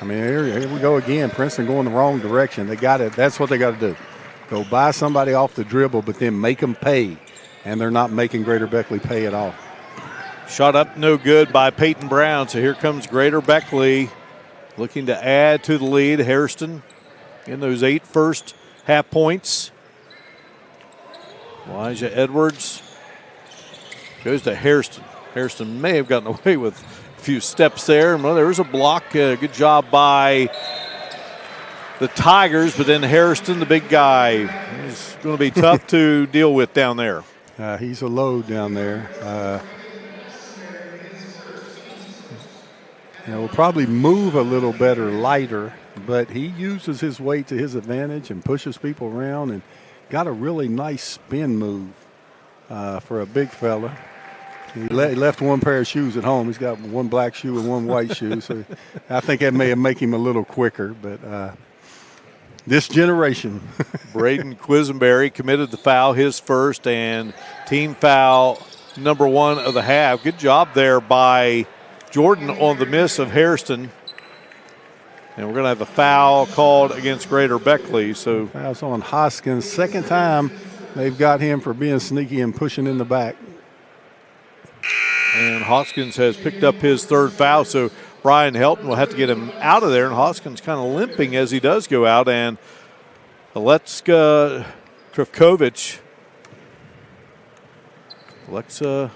I mean, here we go again. Princeton going the wrong direction. They got it. That's what they got to do. Go buy somebody off the dribble, but then make them pay, and they're not making Greater Beckley pay at all. Shot up no good by Peyton Brown, so here comes Greater Beckley looking to add to the lead. Hairston in those 8 first half points. Elijah Edwards Goes to Hairston. Hairston may have gotten away with a few steps there. Well, there was a block. Good job by the Tigers, but then Hairston, the big guy, is going to be tough to deal with down there. He's a load down there. Will probably move a little better lighter, but he uses his weight to his advantage and pushes people around and got a really nice spin move for a big fella. He left one pair of shoes at home. He's got one black shoe and one white shoe, so I think that may make him a little quicker, but this generation. Braden Quisenberry committed the foul, his first, and team foul number 1 of the half. Good job there by Jordan on the miss of Hairston. And we're going to have a foul called against Greater Beckley. So foul's on Hoskins. Second time they've got him for being sneaky and pushing in the back. And Hoskins has picked up his third foul, so Brian Helton will have to get him out of there. And Hoskins kind of limping as he does go out. And Alexa Krivkovich, the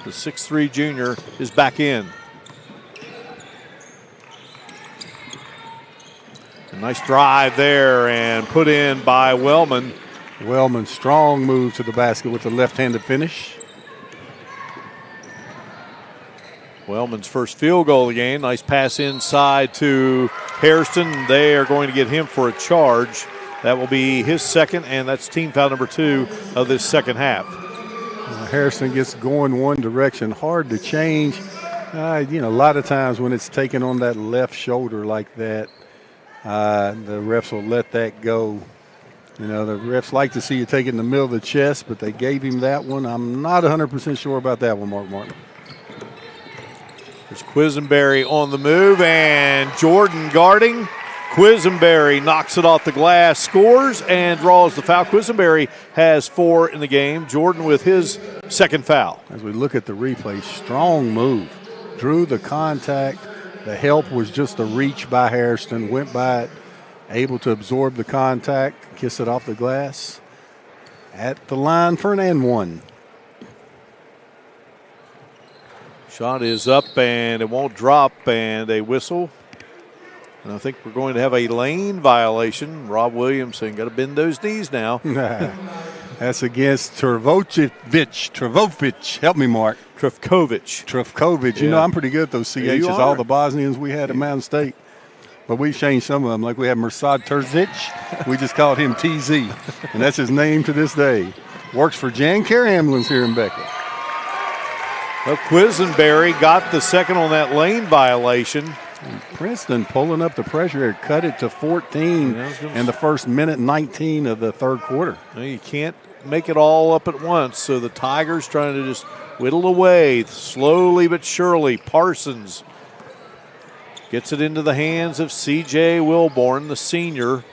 6'3" junior, is back in. A nice drive there and put in by Wellman. Wellman, strong move to the basket with the left-handed finish. Wellman's first field goal of the game. Nice pass inside to Hairston. They are going to get him for a charge. That will be his second, and that's team foul number 2 of this second half. Hairston gets going one direction. Hard to change. A lot of times when it's taken on that left shoulder like that, the refs will let that go. The refs like to see you take it in the middle of the chest, but they gave him that one. I'm not 100% sure about that one, Mark Martin. There's Quisenberry on the move, and Jordan guarding. Quisenberry knocks it off the glass, scores, and draws the foul. Quisenberry has 4 in the game. Jordan with his second foul. As we look at the replay, strong move. Drew the contact. The help was just a reach by Hairston. Went by it, able to absorb the contact, kiss it off the glass. At the line for an and one. Shot is up, and it won't drop, and a whistle. And I think we're going to have a lane violation. Rob Williams saying, got to bend those knees now. That's against Trvovic. Help me, Mark. Trivkovich. Yeah. I'm pretty good at those CHs. All the Bosnians we had at Mountain State. But we've changed some of them. Like we have Mirsad Terzic. We just called him TZ. And that's his name to this day. Works for Jan Care Ambulance here in Beckley. Well, Quisenberry got the second on that lane violation. And Princeton pulling up the pressure here, cut it to 14 in the first minute 19 of the third quarter. You can't make it all up at once, so the Tigers trying to just whittle away slowly but surely. Parsons gets it into the hands of C.J. Wilborn, the senior.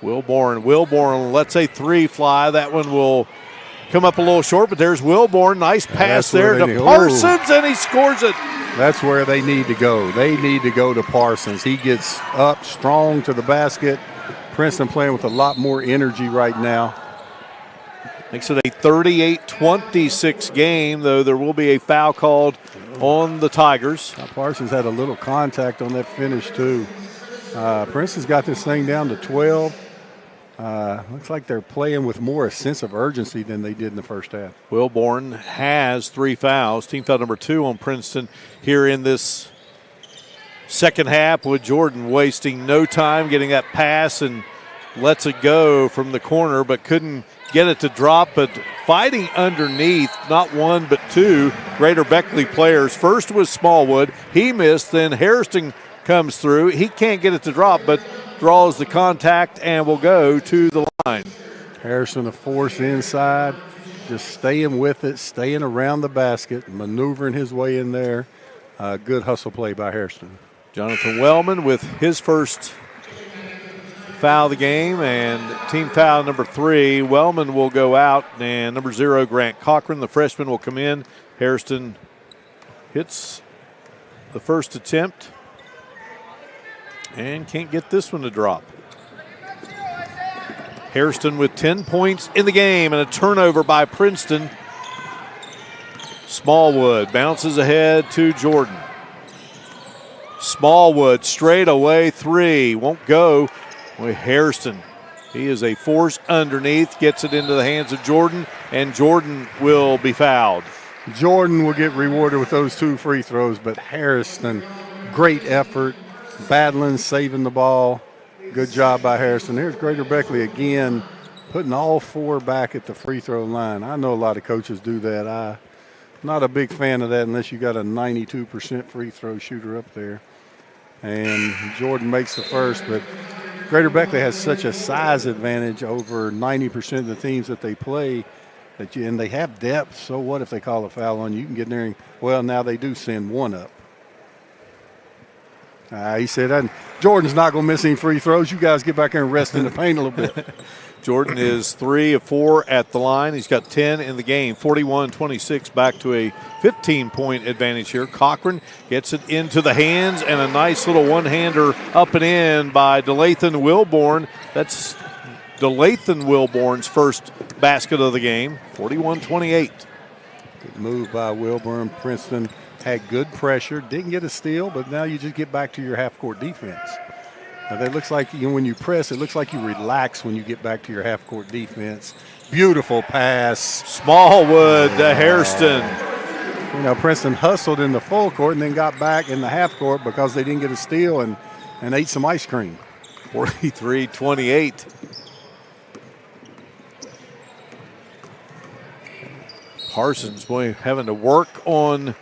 Wilborn lets a 3 fly. That one will come up a little short, but there's Wilborn. Nice pass there to Parsons, and he scores it. That's where they need to go. They need to go to Parsons. He gets up strong to the basket. Princeton playing with a lot more energy right now. Makes it a 38-26 game, though there will be a foul called on the Tigers. Parsons had a little contact on that finish, too. Princeton's got this thing down to 12. Looks like they're playing with more a sense of urgency than they did in the first half. Wilborn has 3 fouls. Team foul number 2 on Princeton here in this second half, with Jordan wasting no time getting that pass and lets it go from the corner, but couldn't get it to drop. But fighting underneath, not one but 2 Greater Beckley players. First was Smallwood. He missed. Then Hairston comes through. He can't get it to drop, but draws the contact and will go to the line. Harrison a force inside, just staying with it, staying around the basket, maneuvering his way in there. Good hustle play by Hairston. Jonathan Wellman with his first foul of the game, and team foul number 3. Wellman will go out, and number 0, Grant Cochran, the freshman, will come in. Hairston hits the first attempt and can't get this one to drop. Hairston with 10 points in the game, and a turnover by Princeton. Smallwood bounces ahead to Jordan. Smallwood straight away three. Won't go with Hairston. He is a force underneath. Gets it into the hands of Jordan, and Jordan will be fouled. Jordan will get rewarded with those 2 free throws, but Hairston, great effort, battling, saving the ball. Good job by Hairston. Here's Greater Beckley again, putting all 4 back at the free throw line. I know a lot of coaches do that. I'm not a big fan of that unless you got a 92% free throw shooter up there. And Jordan makes the first, but Greater Beckley has such a size advantage over 90% of the teams that they play, and they have depth. So what if they call a foul on you? You can get in there and, well, now they do send 1 up. He said, Jordan's not going to miss any free throws. You guys get back there and rest in the paint a little bit. Jordan is 3 of 4 at the line. He's got 10 in the game. 41-26, back to a 15-point advantage here. Cochran gets it into the hands, and a nice little one-hander up and in by DeLathan Wilborn. That's DeLathan Wilborn's first basket of the game. 41-28. Good move by Wilborn. Princeton had good pressure, didn't get a steal, but now you just get back to your half-court defense. Now that looks like, when you press, it looks like you relax when you get back to your half-court defense. Beautiful pass. Smallwood to Hairston. Princeton hustled in the full court and then got back in the half court because they didn't get a steal and ate some ice cream. 43-28. Parsons, boy, having to work on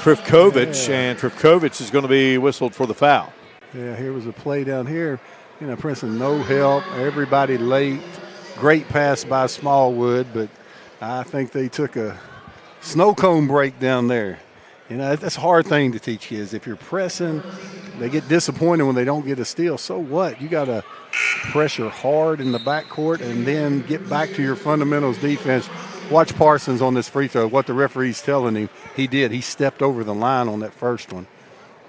Trifkovich, and Trifkovich is going to be whistled for the foul. Yeah, here was a play down here. Princeton, no help, everybody late. Great pass by Smallwood, but I think they took a snow cone break down there. That's a hard thing to teach kids. If you're pressing, they get disappointed when they don't get a steal. So what? You got to pressure hard in the backcourt and then get back to your fundamentals defense. Watch Parsons on this free throw. What the referee's telling him, he did. He stepped over the line on that first one.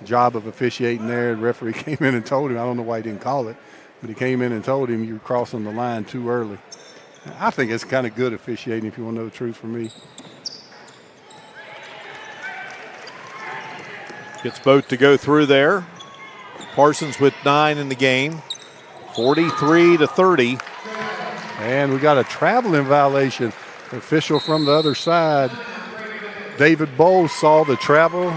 Job of officiating there. The referee came in and told him, I don't know why he didn't call it, but he came in and told him you're crossing the line too early. I think it's kind of good officiating if you want to know the truth from me. Gets both to go through there. Parsons with 9 in the game. 43-30. And we got a traveling violation. Official from the other side. David Bowles saw the travel,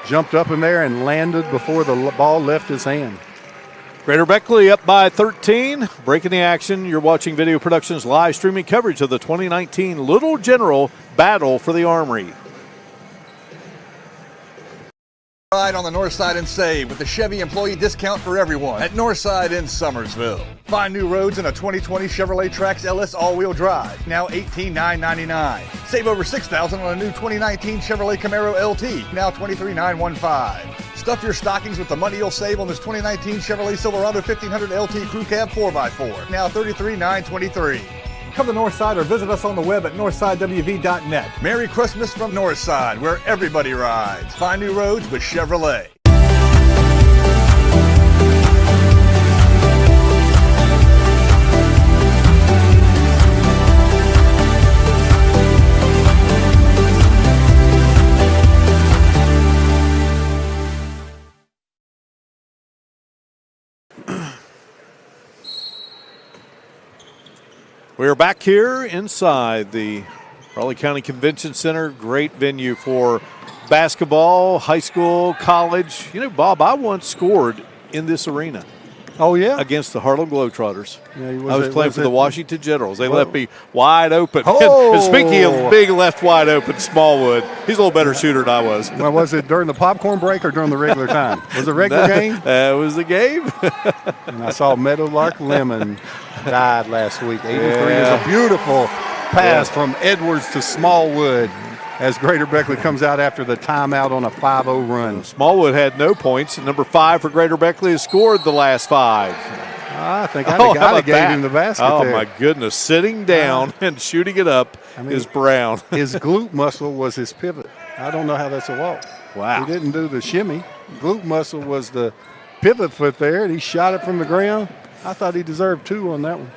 jumped up in there and landed before the ball left his hand. Greater Beckley up by 13. Breaking the action. You're watching Video Productions live streaming coverage of the 2019 Little General Battle for the Armory. Ride on the north side and save with the Chevy employee discount for everyone at Northside in Summersville. Find new roads in a 2020 Chevrolet Trax LS all-wheel drive, now $18,999. Save over $6,000 on a new 2019 Chevrolet Camaro LT, now $23,915. Stuff your stockings with the money you'll save on this 2019 Chevrolet Silverado 1500 LT Crew Cab 4x4, now $33,923. Come to Northside or visit us on the web at northsidewv.net. Merry Christmas from Northside, where everybody rides. Find new roads with Chevrolet. We are back here inside the Raleigh County Convention Center. Great venue for basketball, high school, college. Bob, I once scored in this arena. Oh, yeah? Against the Harlem Globetrotters. Yeah, I was playing for the Washington Generals. They left me wide open. Oh. And speaking of big left wide open, Smallwood, he's a little better shooter than I was. Well, was it during the popcorn break or during the regular time? Was it a regular game? That was the game. And I saw Meadowlark Lemon died last week. 83 is a beautiful pass from Edwards to Smallwood as Greater Beckley comes out after the timeout on a 5-0 run. Smallwood had no points. Number 5 for Greater Beckley has scored the last 5. I think I gave him the basket there. there. My goodness. Sitting down and shooting it up is Brown. His glute muscle was his pivot. I don't know how that's a walk. Wow. He didn't do the shimmy. Glute muscle was the pivot foot there, and he shot it from the ground. I thought he deserved 2 on that one.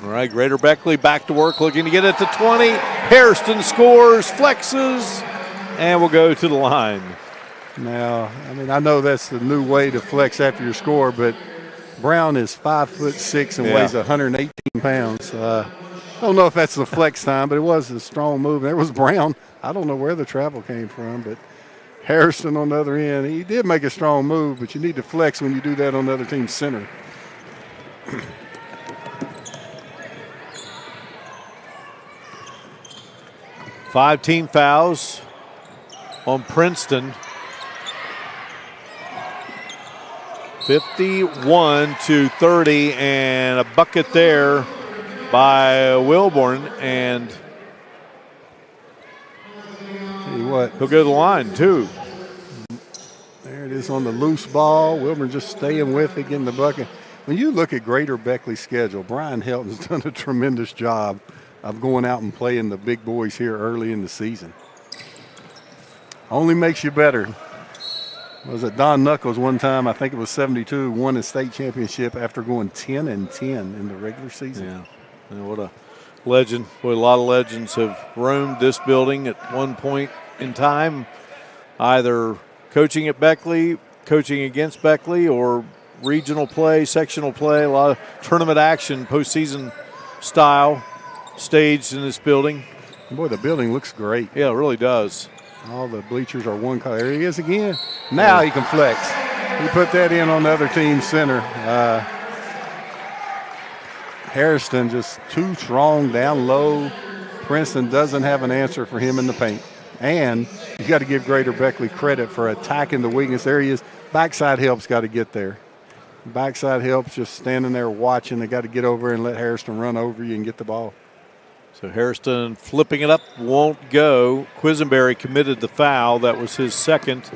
All right, Greater Beckley back to work, looking to get it to 20. Hairston scores, flexes, and will go to the line. Now, I mean, I know that's the new way to flex after your score, but Brown is 5'6" and weighs 118 pounds. I don't know if that's the flex time, but it was a strong move. There was Brown. I don't know where the travel came from, but Harrison on the other end, he did make a strong move, but you need to flex when you do that on the other team's center. 5 team fouls on Princeton. 51-30, and a bucket there by Wilborn, and tell you what, he'll go to the line too. There it is on the loose ball. Wilborn just staying with it, getting the bucket. When you look at Greater Beckley's schedule, Brian Helton's done a tremendous job of going out and playing the big boys here early in the season. Only makes you better. Was it Don Knuckles one time, I think it was 72, won a state championship after going 10-10 in the regular season. Yeah, what a legend. Boy, a lot of legends have roamed this building at one point in time, either coaching at Beckley, coaching against Beckley, or regional play, sectional play, a lot of tournament action, postseason style staged in this building. Boy, the building looks great. Yeah, it really does. All the bleachers are one color. There he is again. Now he can flex. He put that in on the other team's center. Harrison just too strong down low. Princeton doesn't have an answer for him in the paint. And you got to give Greater Beckley credit for attacking the weakness. There he is. Backside help's got to get there. Backside help's just standing there watching. They got to get over and let Harrison run over you and get the ball. So Hairston flipping it up won't go. Quisenberry committed the foul. That was his second.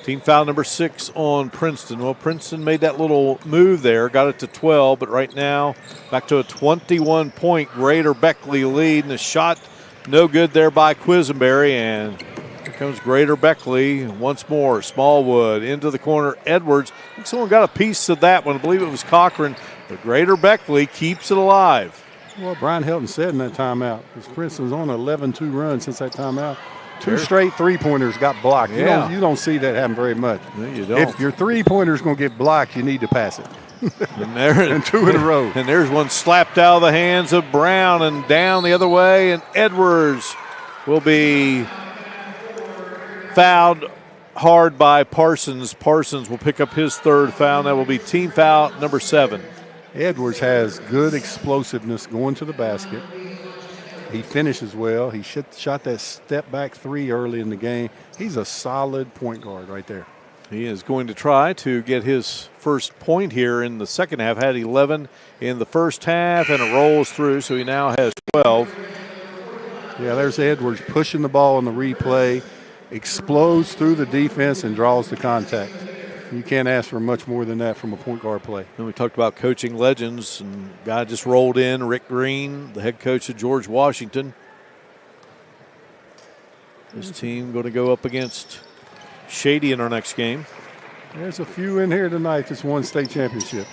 Team foul number 6 on Princeton. Well, Princeton made that little move there, got it to 12, but right now back to a 21-point Greater Beckley lead, and the shot no good there by Quisenberry, and here comes Greater Beckley once more. Smallwood into the corner. Edwards, I think someone got a piece of that one. I believe it was Cochran, but Greater Beckley keeps it alive. Well, Brian Helton said in that timeout, because Princeton's on an 11-2 run since that timeout. 2 straight three-pointers got blocked. Yeah. You don't see that happen very much. No, you don't. If your three-pointer's going to get blocked, you need to pass it. And 2 in a row. And there's one slapped out of the hands of Brown and down the other way, and Edwards will be fouled hard by Parsons. Parsons will pick up his third foul. That will be team foul number 7. Edwards has good explosiveness going to the basket. He finishes well. He shot that step back 3 early in the game. He's a solid point guard right there. He is going to try to get his first point here in the second half. Had 11 in the first half, and it rolls through, so he now has 12. Yeah, there's Edwards pushing the ball in the replay, explodes through the defense, and draws the contact. You can't ask for much more than that from a point guard play. And we talked about coaching legends, and guy just rolled in, Rick Green, the head coach of George Washington. This team going to go up against Shady in our next game. There's a few in here tonight that's won state championships.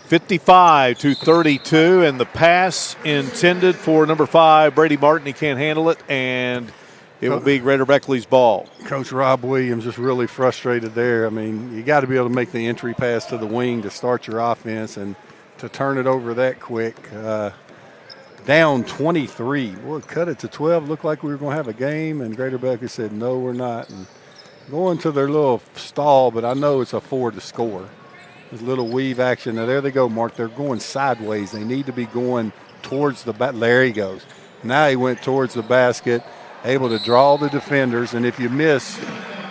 55-32, and the pass intended for number 5, Brady Martin. He can't handle it, and it will be Greater Beckley's ball. Coach Rob Williams just really frustrated there. I mean, you got to be able to make the entry pass to the wing to start your offense, and to turn it over that quick. Down 23. Boy, cut it to 12. Looked like we were going to have a game, and Greater Beckley said, no, we're not. And going to their little stall, but I know it's a 4 to score. This little weave action. Now, there they go, Mark. They're going sideways. They need to be going towards the basket. There he goes. Now he went towards the basket, able to draw the defenders. And if you miss,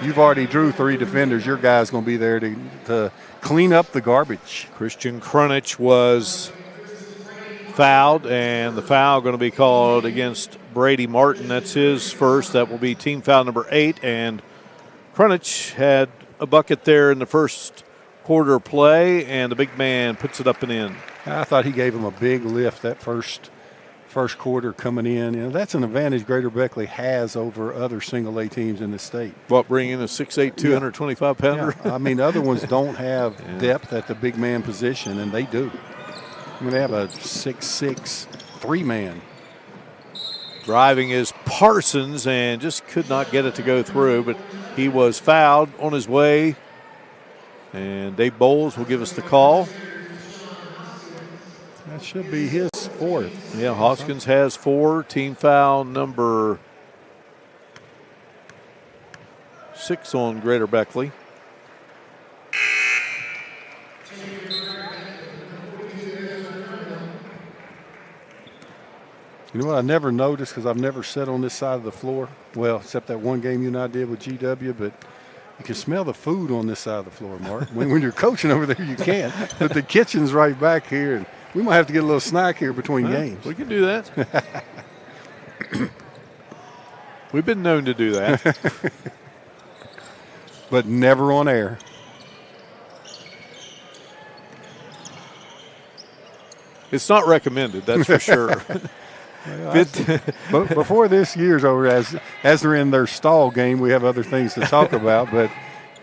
you've already drew 3 defenders. Your guy's going to be there to clean up the garbage. Christian Krunich was fouled, and the foul going to be called against Brady Martin. That's his first. That will be team foul number 8. And Krunich had a bucket there in the first quarter play, and the big man puts it up and in. I thought he gave him a big lift that first first quarter coming in. You know, that's an advantage Greater Beckley has over other single-A teams in the state. What, bring in a 6'8", 225-pounder? Yeah. I mean, other ones don't have depth at the big man position, and they do. I mean, they have a 6'6", 3-man. Driving is Parsons and just could not get it to go through, but he was fouled on his way. And Dave Bowles will give us the call. That should be his fourth. Yeah, Hoskins has 4. Team foul number 6 on Greater Beckley. You know what I never noticed, because I've never sat on this side of the floor. Well, except that one game you and I did with GW, but you can smell the food on this side of the floor, Mark. when you're coaching over there, you can't. But the kitchen's right back here, and we might have to get a little snack here between games. We can do that. We've been known to do that. But never on air. It's not recommended, that's for sure. But before this year's over, as they're in their stall game, we have other things to talk about. But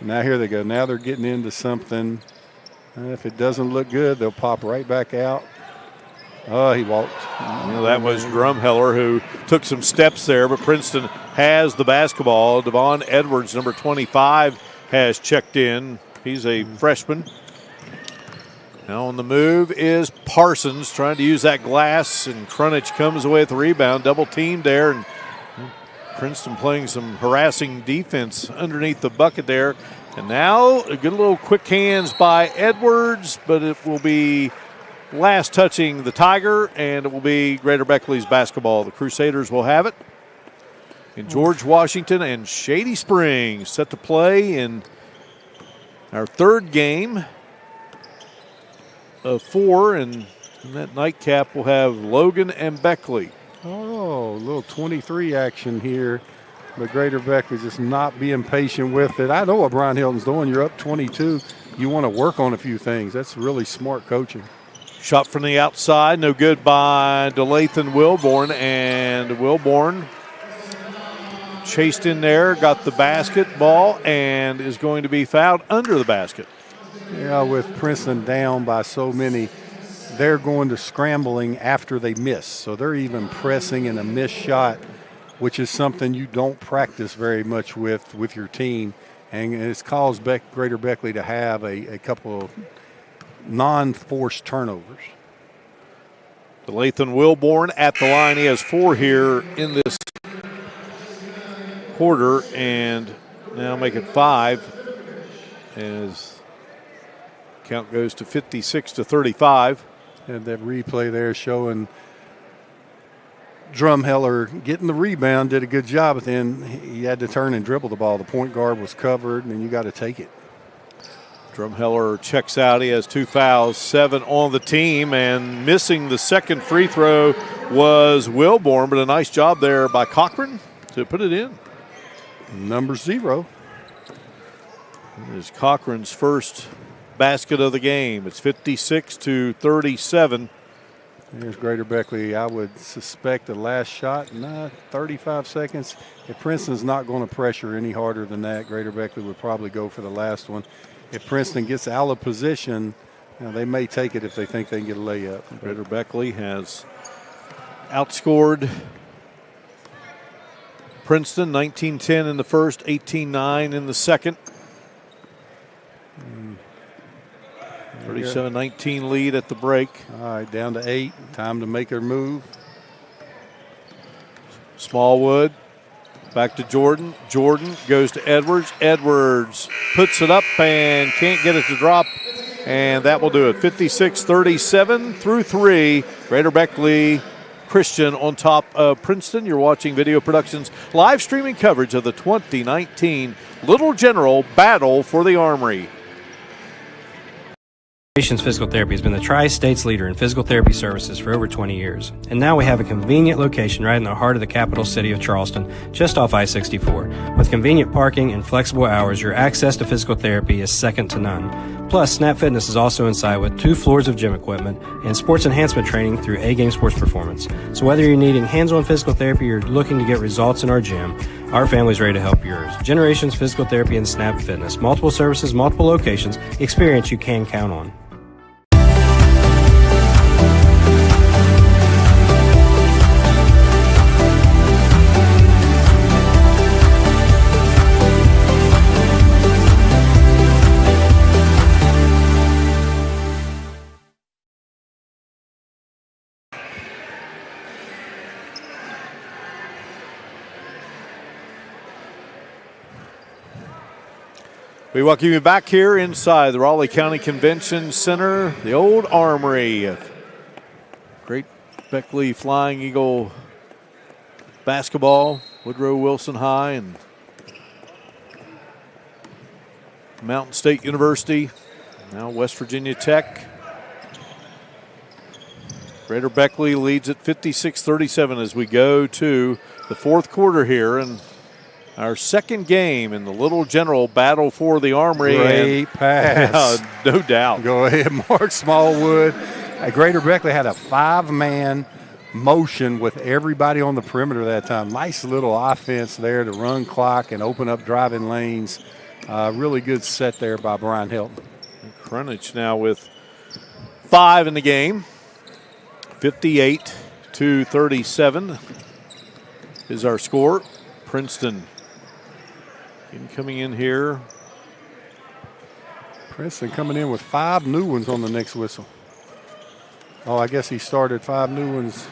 now here they go. Now they're getting into something. If it doesn't look good, they'll pop right back out. Oh, he walked. That was Drumheller who took some steps there, but Princeton has the basketball. Devon Edwards, number 25, has checked in. He's a freshman. Now on the move is Parsons trying to use that glass, and Crunich comes away with the rebound. Double teamed there, and Princeton playing some harassing defense underneath the bucket there. And now a good little quick hands by Edwards, but it will be last touching the Tiger, and it will be Greater Beckley's basketball. The Crusaders will have it. And George Washington and Shady Springs set to play in our third game of 4, and in that nightcap we'll have Logan and Beckley. Oh, a little 23 action here. But Greater Beckley just not being patient with it. I know what Brian Hilton's doing. You're up 22. You want to work on a few things. That's really smart coaching. Shot from the outside, no good by DeLathan Wilborn, and Wilborn chased in there, got the basketball, and is going to be fouled under the basket. Yeah, with Princeton down by so many, they're going to scrambling after they miss. So they're even pressing in a missed shot, which is something you don't practice very much with your team. And it's caused Greater Beckley to have a couple of non-forced turnovers. DeLathan Wilborn at the line. He has 4 here in this quarter, and now make it 5 as count goes to 56-35. And that replay there showing Drumheller getting the rebound, did a good job, but then he had to turn and dribble the ball. The point guard was covered, and you got to take it. Drumheller checks out. He has 2 fouls, 7 on the team, and missing the second free throw was Wilborn, but a nice job there by Cochran to put it in. Number 0. It is Cochran's first basket of the game. It's 56-37. There's Greater Beckley. I would suspect the last shot, 35 seconds. If Princeton's not going to pressure any harder than that, Greater Beckley would probably go for the last one. If Princeton gets out of position, they may take it if they think they can get a layup. Greater Beckley has outscored Princeton 19-10 in the first, 18-9 in the second. 37-19 lead at the break. All right, down to 8. Time to make their move. Smallwood back to Jordan. Jordan goes to Edwards. Edwards puts it up and can't get it to drop. And that will do it. 56-37 through 3. Greater Beckley Christian on top of Princeton. You're watching Video Productions live streaming coverage of the 2019 Little General Battle for the Armory. Physical Therapy has been the Tri-State's leader in physical therapy services for over 20 years. And now we have a convenient location right in the heart of the capital city of Charleston, just off I-64. With convenient parking and flexible hours, your access to physical therapy is second to none. Plus, Snap Fitness is also inside with 2 floors of gym equipment and sports enhancement training through A-Game Sports Performance. So whether you're needing hands-on physical therapy or looking to get results in our gym, our family's ready to help yours. Generations Physical Therapy and Snap Fitness. Multiple services, multiple locations. Experience you can count on. We welcome you back here inside the Raleigh County Convention Center, the old Armory. Great Beckley Flying Eagle basketball, Woodrow Wilson High and Mountain State University, now West Virginia Tech. Greater Beckley leads at 56-37 as we go to the fourth quarter here, and our second game in the Little General battle for the Armory. Great pass. No doubt. Go ahead, Mark Smallwood. Greater Beckley had a 5-man motion with everybody on the perimeter that time. Nice little offense there to run clock and open up driving lanes. Really good set there by Brian Hilton. Crunage now with 5 in the game. 58-37 is our score. Princeton coming in here. Princeton coming in with 5 new ones on the next whistle. Oh, I guess he started 5 new ones.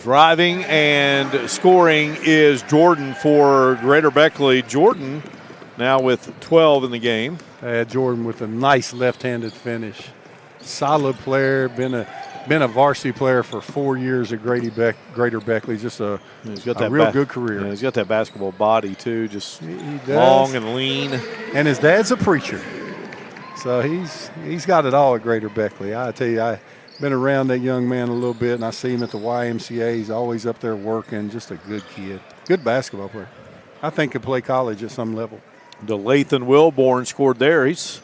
Driving and scoring is Jordan for Greater Beckley. Jordan now with 12 in the game. Jordan with a nice left-handed finish. Solid player, been a varsity player for 4 years at Greater Beckley. Just a real good career. Yeah, he's got that basketball body too, just long and lean. And his dad's a preacher, so he's got it all at Greater Beckley. I tell you, I've been around that young man a little bit, and I see him at the YMCA. He's always up there working. Just a good kid, good basketball player. I think could play college at some level. DeLathan Wilborn scored there. He's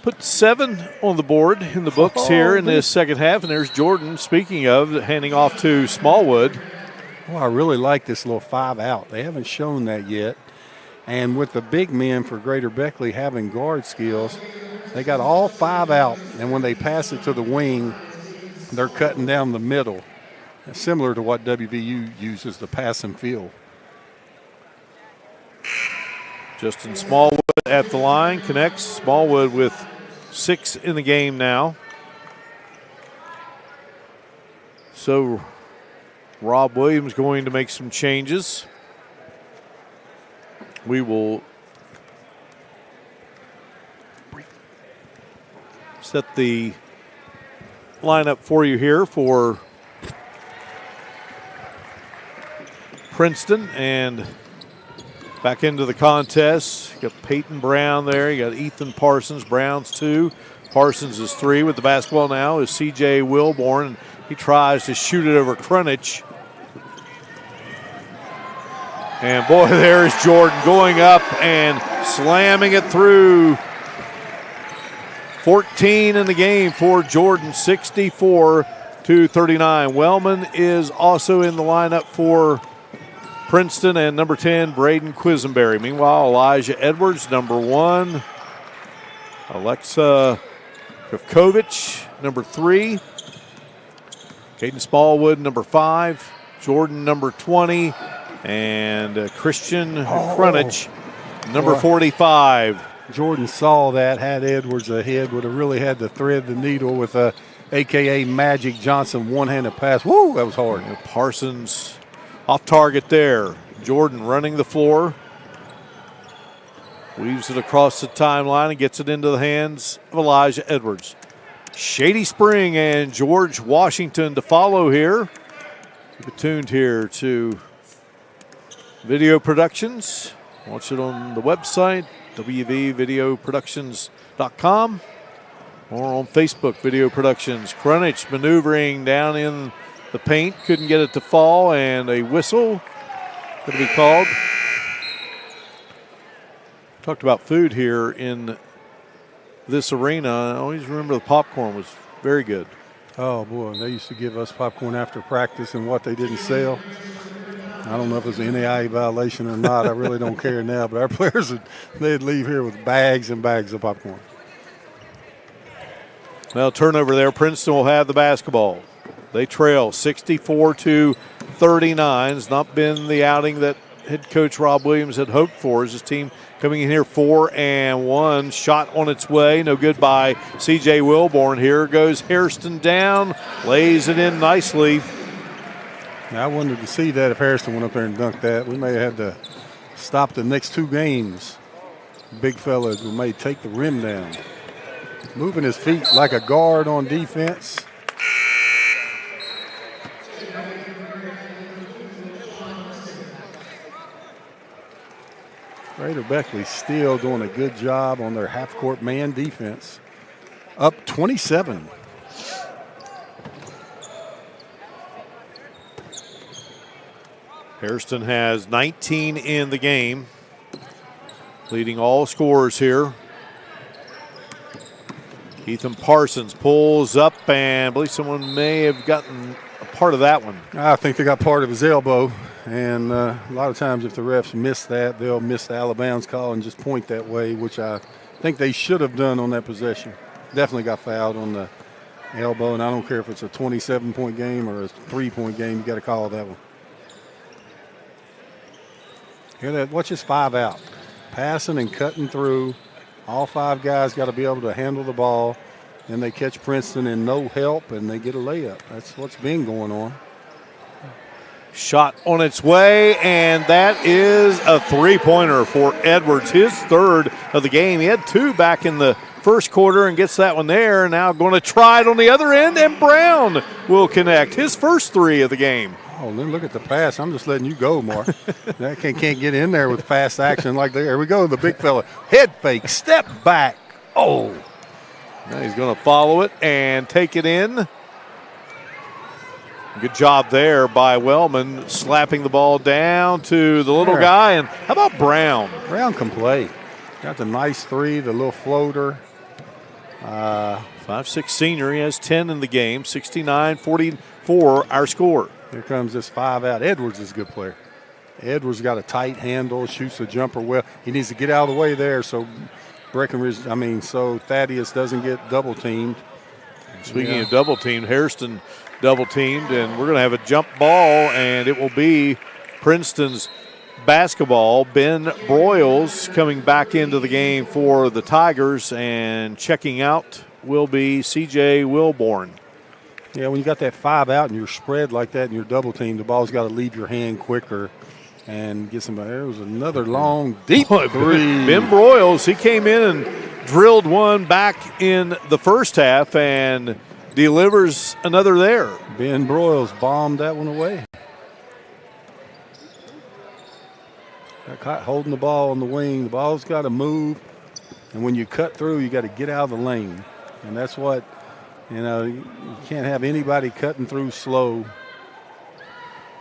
put 7 on the board in the books here in this second half. And there's Jordan, speaking of, handing off to Smallwood. Well, I really like this little 5 out. They haven't shown that yet. And with the big men for Greater Beckley having guard skills, they got all 5 out. And when they pass it to the wing, they're cutting down the middle, similar to what WVU uses to pass and field. Justin Smallwood at the line, connects. Smallwood with 6 in the game now. So Rob Williams going to make some changes. We will set the lineup for you here for Princeton, and back into the contest. You got Peyton Brown there. You got Ethan Parsons. Brown's 2. Parsons is 3 with the basketball now. Is C.J. Wilborn. He tries to shoot it over Crunich. And boy, there's Jordan going up and slamming it through. 14 in the game for Jordan, 64-39. Wellman is also in the lineup for Princeton, and number 10, Braden Quisenberry. Meanwhile, Elijah Edwards, number 1. Alexa Kravkovich, number 3. Caden Smallwood, number 5. Jordan, number 20. And Christian Crunich, number 45. Jordan saw that, had Edwards ahead, would have really had to thread the needle with a a.k.a. Magic Johnson one-handed pass. Woo, that was hard. Parsons off target there. Jordan running the floor. Weaves it across the timeline and gets it into the hands of Elijah Edwards. Shady Spring and George Washington to follow here. Keep it tuned here to Video Productions. Watch it on the website, wvvideoproductions.com, or on Facebook, Video Productions. Crunich maneuvering down in the paint, couldn't get it to fall, and a whistle going to be called. Talked about food here in this arena. I always remember the popcorn was very good. Oh, boy, they used to give us popcorn after practice and what they didn't sell. I don't know if it was an NAIA violation or not. I really don't care now, but our players, they'd leave here with bags and bags of popcorn. Well, turnover there. Princeton will have the basketball. They trail 64-39. It's not been the outing that head coach Rob Williams had hoped for. As his team coming in here 4-1. Shot on its way. No good by C.J. Wilborn. Here goes Hairston down. Lays it in nicely. Now, I wanted to see that if Hairston went up there and dunked that. We may have had to stop the next 2 games. Big fella may take the rim down. Moving his feet like a guard on defense. Greater Beckley still doing a good job on their half-court man defense. Up 27. Hairston has 19 in the game, leading all scorers here. Ethan Parsons pulls up, and I believe someone may have gotten a part of that one. I think they got part of his elbow, and a lot of times if the refs miss that, they'll miss the out-of-bounds call and just point that way, which I think they should have done on that possession. Definitely got fouled on the elbow, and I don't care if it's a 27-point game or a 3-point game, you got to call that one. Hear that? Watch his 5 out. Passing and cutting through. All 5 guys got to be able to handle the ball. Then they catch Princeton in no help, and they get a layup. That's what's been going on. Shot on its way, and that is a 3-pointer for Edwards. His 3rd of the game. He had 2 back in the first quarter and gets that one there. Now going to try it on the other end, and Brown will connect. His first 3 of the game. Oh, then look at the pass. I'm just letting you go, Mark. That can't get in there with fast action like there. Here we go, the big fella. Head fake, step back. Oh. Now he's going to follow it and take it in. Good job there by Wellman, slapping the ball down to the little guy. And how about Brown? Brown can play. Got the nice 3, the little floater. 5'6" senior. He has 10 in the game. 69-44 our score. Here comes this 5 out. Edwards is a good player. Edwards got a tight handle, shoots the jumper well. He needs to get out of the way there so so Thaddeus doesn't get double teamed. Speaking of double teamed, Hairston double teamed, and we're going to have a jump ball, and it will be Princeton's basketball. Ben Broyles coming back into the game for the Tigers, and checking out will be C.J. Wilborn. Yeah, when you got that 5 out and you're spread like that and you're double teamed, the ball's got to leave your hand quicker and get somebody. There was another long, deep 3. Ben Broyles, he came in and drilled one back in the first half and delivers another there. Ben Broyles bombed that one away. Got caught holding the ball on the wing. The ball's got to move, and when you cut through, you got to get out of the lane, and that's what. You can't have anybody cutting through slow.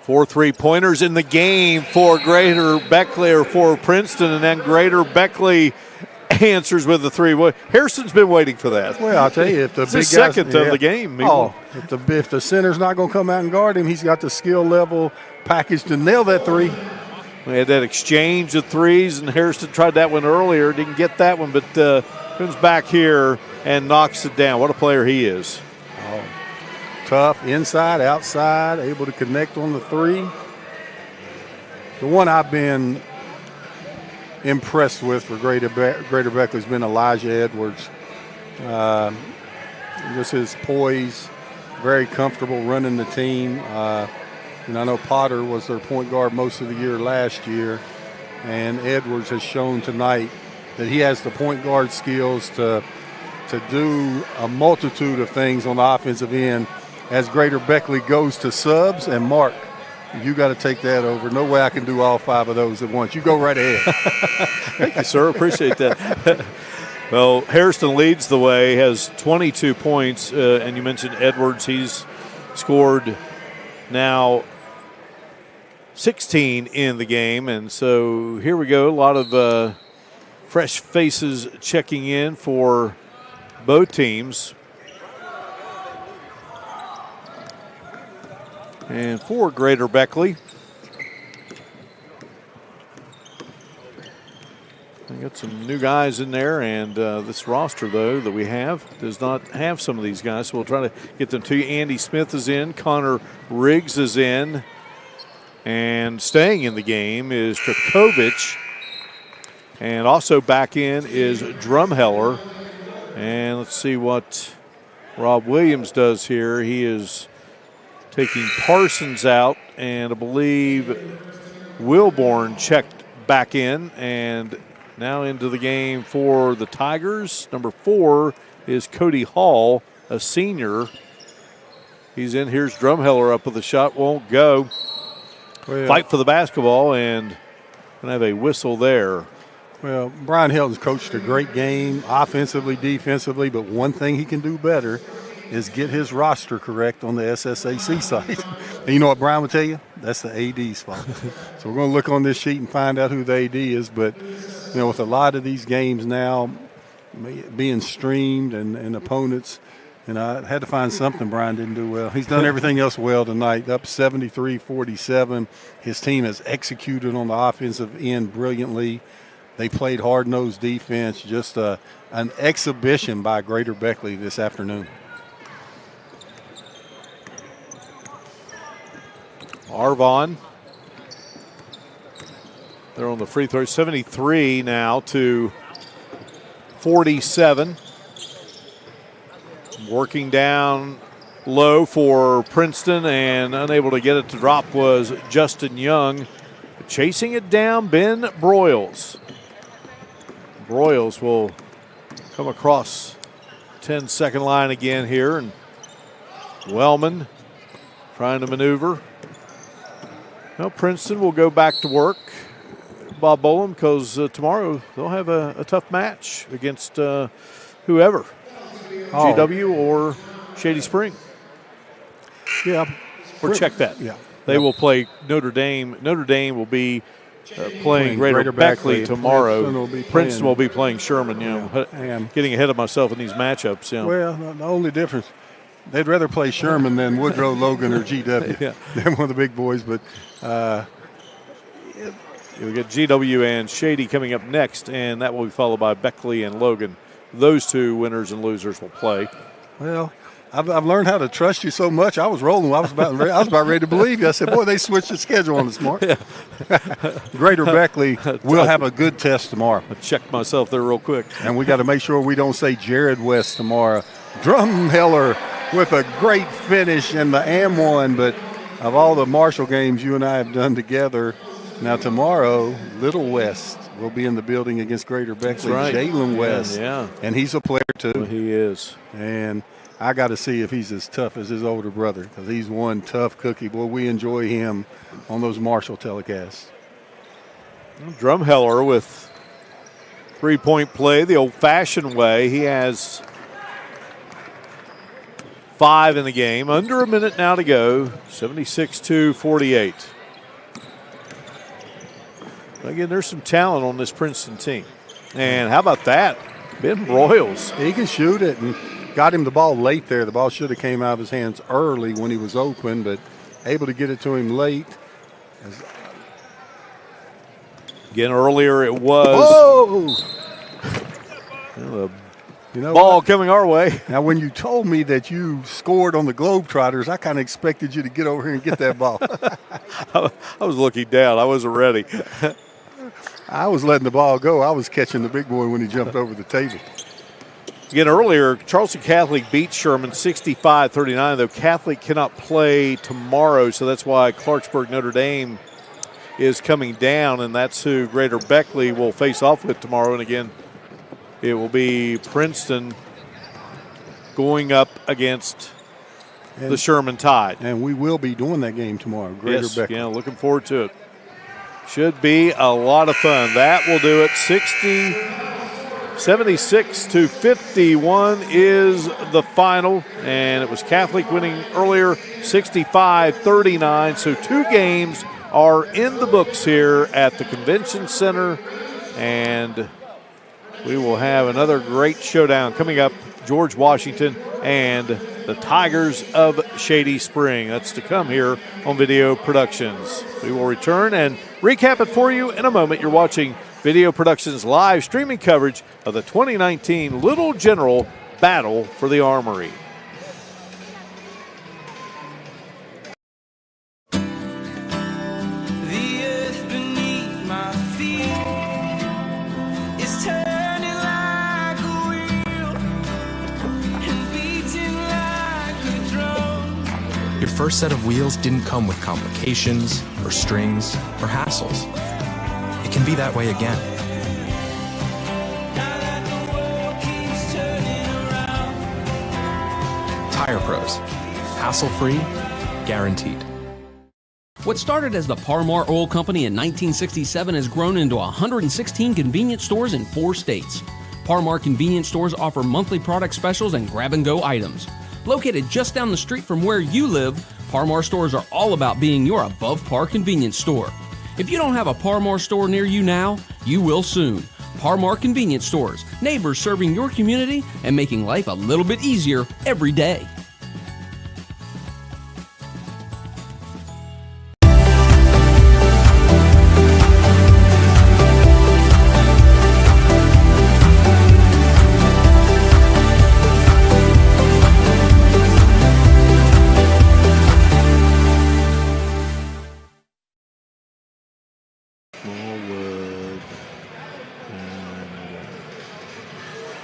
4 3-pointers in the game for Greater Beckley or for Princeton, and then Greater Beckley answers with the 3. Well, Hairston's been waiting for that. Well, I'll tell you, if the it's big his second of the game. If the center's not going to come out and guard him, he's got the skill level package to nail that 3. We had that exchange of 3s, and Hairston tried that one earlier. Didn't get that one, but comes back here and knocks it down. What a player he is. Oh, tough, inside, outside, able to connect on the 3. The one I've been impressed with for Greater Beckley has been Elijah Edwards. Just his poise, very comfortable running the team. I know Potter was their point guard most of the year last year, and Edwards has shown tonight that he has the point guard skills to do a multitude of things on the offensive end as Greater Beckley goes to subs. And Mark, you got to take that over. No way I can do all 5 of those at once. You go right ahead. Thank you, sir. Appreciate that. Well, Hairston leads the way, has 22 points, and you mentioned Edwards. He's scored now 16 in the game, and so here we go. A lot of fresh faces checking in for both teams. And for Greater Beckley, we got some new guys in there, and this roster, though, that we have does not have some of these guys, so we'll try to get them to you. Andy Smith is in. Connor Riggs is in. And staying in the game is Trakovich. And also back in is Drumheller. And let's see what Rob Williams does here. He is taking Parsons out, and I believe Wilborn checked back in and now into the game for the Tigers. Number 4 is Cody Hall, a senior. He's in. Here's Drumheller up with the shot. Won't go. Well, fight for the basketball, and going to have a whistle there. Well, Brian Helton's coached a great game offensively, defensively, but one thing he can do better is get his roster correct on the SSAC side. And you know what Brian would tell you? That's the AD's fault. So we're going to look on this sheet and find out who the AD is. But, you know, with a lot of these games now being streamed and opponents, and I had to find something Brian didn't do well. He's done everything else well tonight, up 73-47. His team has executed on the offensive end brilliantly. They played hard-nosed defense, just an exhibition by Greater Beckley this afternoon. Arvon. They're on the free throw. 73 now to 47. Working down low for Princeton, and unable to get it to drop was Justin Young. Chasing it down, Ben Broyles. Broyles will come across 10-second line again here, and Wellman trying to maneuver. Well, Princeton will go back to work, Bob Bolam, because tomorrow they'll have a tough match against whoever, GW or Shady Spring. Yeah. Or check that. Yeah. They will play Notre Dame. Notre Dame will be playing Greater Beckley tomorrow. Princeton will be playing Sherman. Getting ahead of myself in these matchups. Well, the only difference, they'd rather play Sherman than Woodrow, Logan, or GW. Yeah. They're one of the big boys, but we got GW and Shady coming up next, and that will be followed by Beckley and Logan. Those two winners and losers will play. Well, I've learned how to trust you so much. I was rolling. I was about ready to believe you. I said, boy, they switched the schedule on this morning. Greater Beckley will have a good test tomorrow. I checked myself there real quick. And we got to make sure we don't say Jared West tomorrow. Drumheller with a great finish in the AM1, but of all the Marshall games you and I have done together, now tomorrow, Little West will be in the building against Greater Beckley. Right. Jalen West. Yeah. And he's a player too. Well, he is. And I got to see if he's as tough as his older brother, because he's one tough cookie. Boy, we enjoy him on those Marshall telecasts. Drumheller with three-point play the old-fashioned way. He has 5 in the game. Under a minute now to go. 76-48. Again, there's some talent on this Princeton team. And how about that? Ben Broyles. He can shoot it, and got him the ball late there. The ball should have came out of his hands early when he was open, but able to get it to him late. Again, earlier it was. Oh! Ball what? Coming our way. Now, when you told me that you scored on the Globetrotters, I kind of expected you to get over here and get that ball. I was looking down. I wasn't ready. I was letting the ball go. I was catching the big boy when he jumped over the table. Again, earlier, Charleston Catholic beat Sherman 65-39, though Catholic cannot play tomorrow, so that's why Clarksburg Notre Dame is coming down, and that's who Greater Beckley will face off with tomorrow. And again, it will be Princeton going up against the Sherman Tide. And we will be doing that game tomorrow, Greater Beckley. Yeah, looking forward to it. Should be a lot of fun. That will do it. 76-51 is the final, and it was Catholic winning earlier, 65-39. So 2 games are in the books here at the Convention Center, and we will have another great showdown coming up. George Washington and the Tigers of Shady Spring. That's to come here on Video Productions. We will return and recap it for you in a moment. You're watching Video Productions live streaming coverage of the 2019 Little General Battle for the Armory. Your first set of wheels didn't come with complications, or strings, or hassles. It can be that way again. Tire Pros. Hassle-free, guaranteed. What started as the Parmar Oil Company in 1967 has grown into 116 convenience stores in 4 states. Parmar convenience stores offer monthly product specials and grab-and-go items. Located just down the street from where you live, Parmar stores are all about being your above-par convenience store. If you don't have a Parmar store near you now, you will soon. Parmar Convenience Stores, neighbors serving your community and making life a little bit easier every day.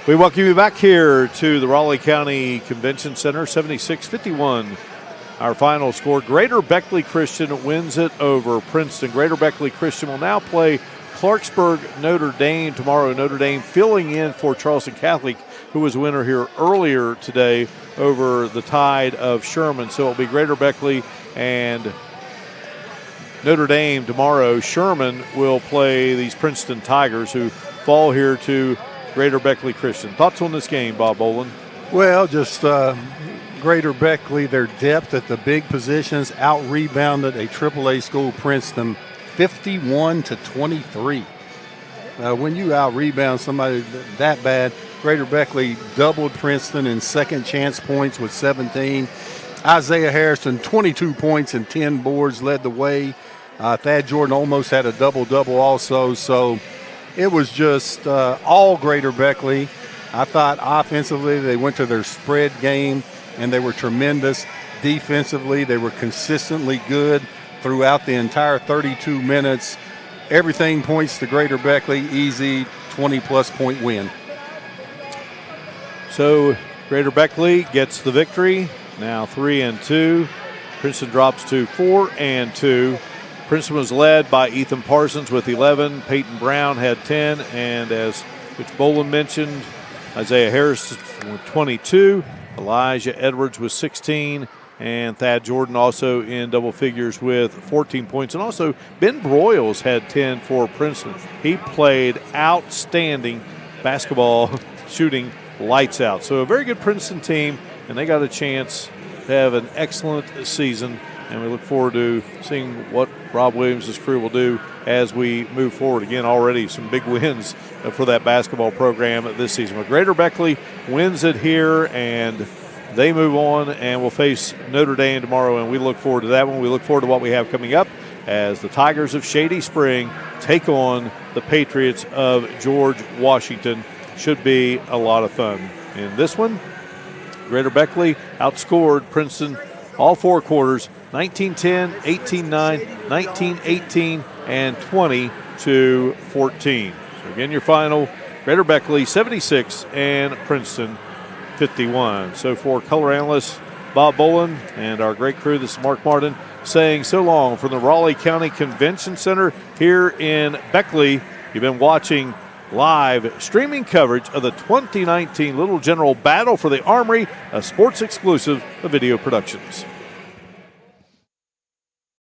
We welcome you back here to the Raleigh County Convention Center, 76-51. Our final score, Greater Beckley Christian wins it over Princeton. Greater Beckley Christian will now play Clarksburg Notre Dame tomorrow. Notre Dame filling in for Charleston Catholic, who was winner here earlier today over the Tide of Sherman. So it'll be Greater Beckley and Notre Dame tomorrow. Sherman will play these Princeton Tigers, who fall here to Greater Beckley Christian. Thoughts on this game, Bob Boland? Well, just Greater Beckley, their depth at the big positions out-rebounded a AAA school, Princeton, 51-23. When you out-rebound somebody that bad, Greater Beckley doubled Princeton in second chance points with 17. Isaiah Harrison, 22 points and 10 boards, led the way. Thad Jordan almost had a double-double also, so it was just all Greater Beckley. I thought offensively they went to their spread game, and they were tremendous. Defensively, they were consistently good throughout the entire 32 minutes. Everything points to Greater Beckley, easy 20-plus point win. So Greater Beckley gets the victory, now 3-2. Princeton drops to 4-2. Princeton was led by Ethan Parsons with 11. Peyton Brown had 10. And as Coach Boland mentioned, Isaiah Harris with 22. Elijah Edwards with 16. And Thad Jordan also in double figures with 14 points. And also Ben Broyles had 10 for Princeton. He played outstanding basketball, shooting lights out. So a very good Princeton team, and they got a chance to have an excellent season. And we look forward to seeing what Rob Williams' crew will do as we move forward. Again, already some big wins for that basketball program this season. But Greater Beckley wins it here, and they move on and will face Notre Dame tomorrow, and we look forward to that one. We look forward to what we have coming up as the Tigers of Shady Spring take on the Patriots of George Washington. Should be a lot of fun. In this one, Greater Beckley outscored Princeton all 4 quarters, 19-10, 18-9, 19-18, and 20-14. So again, your final, Greater Beckley 76 and Princeton 51. So for color analyst Bob Boland and our great crew, this is Mark Martin saying so long from the Raleigh County Convention Center here in Beckley. You've been watching live streaming coverage of the 2019 Little General Battle for the Armory, a sports exclusive of Video Productions.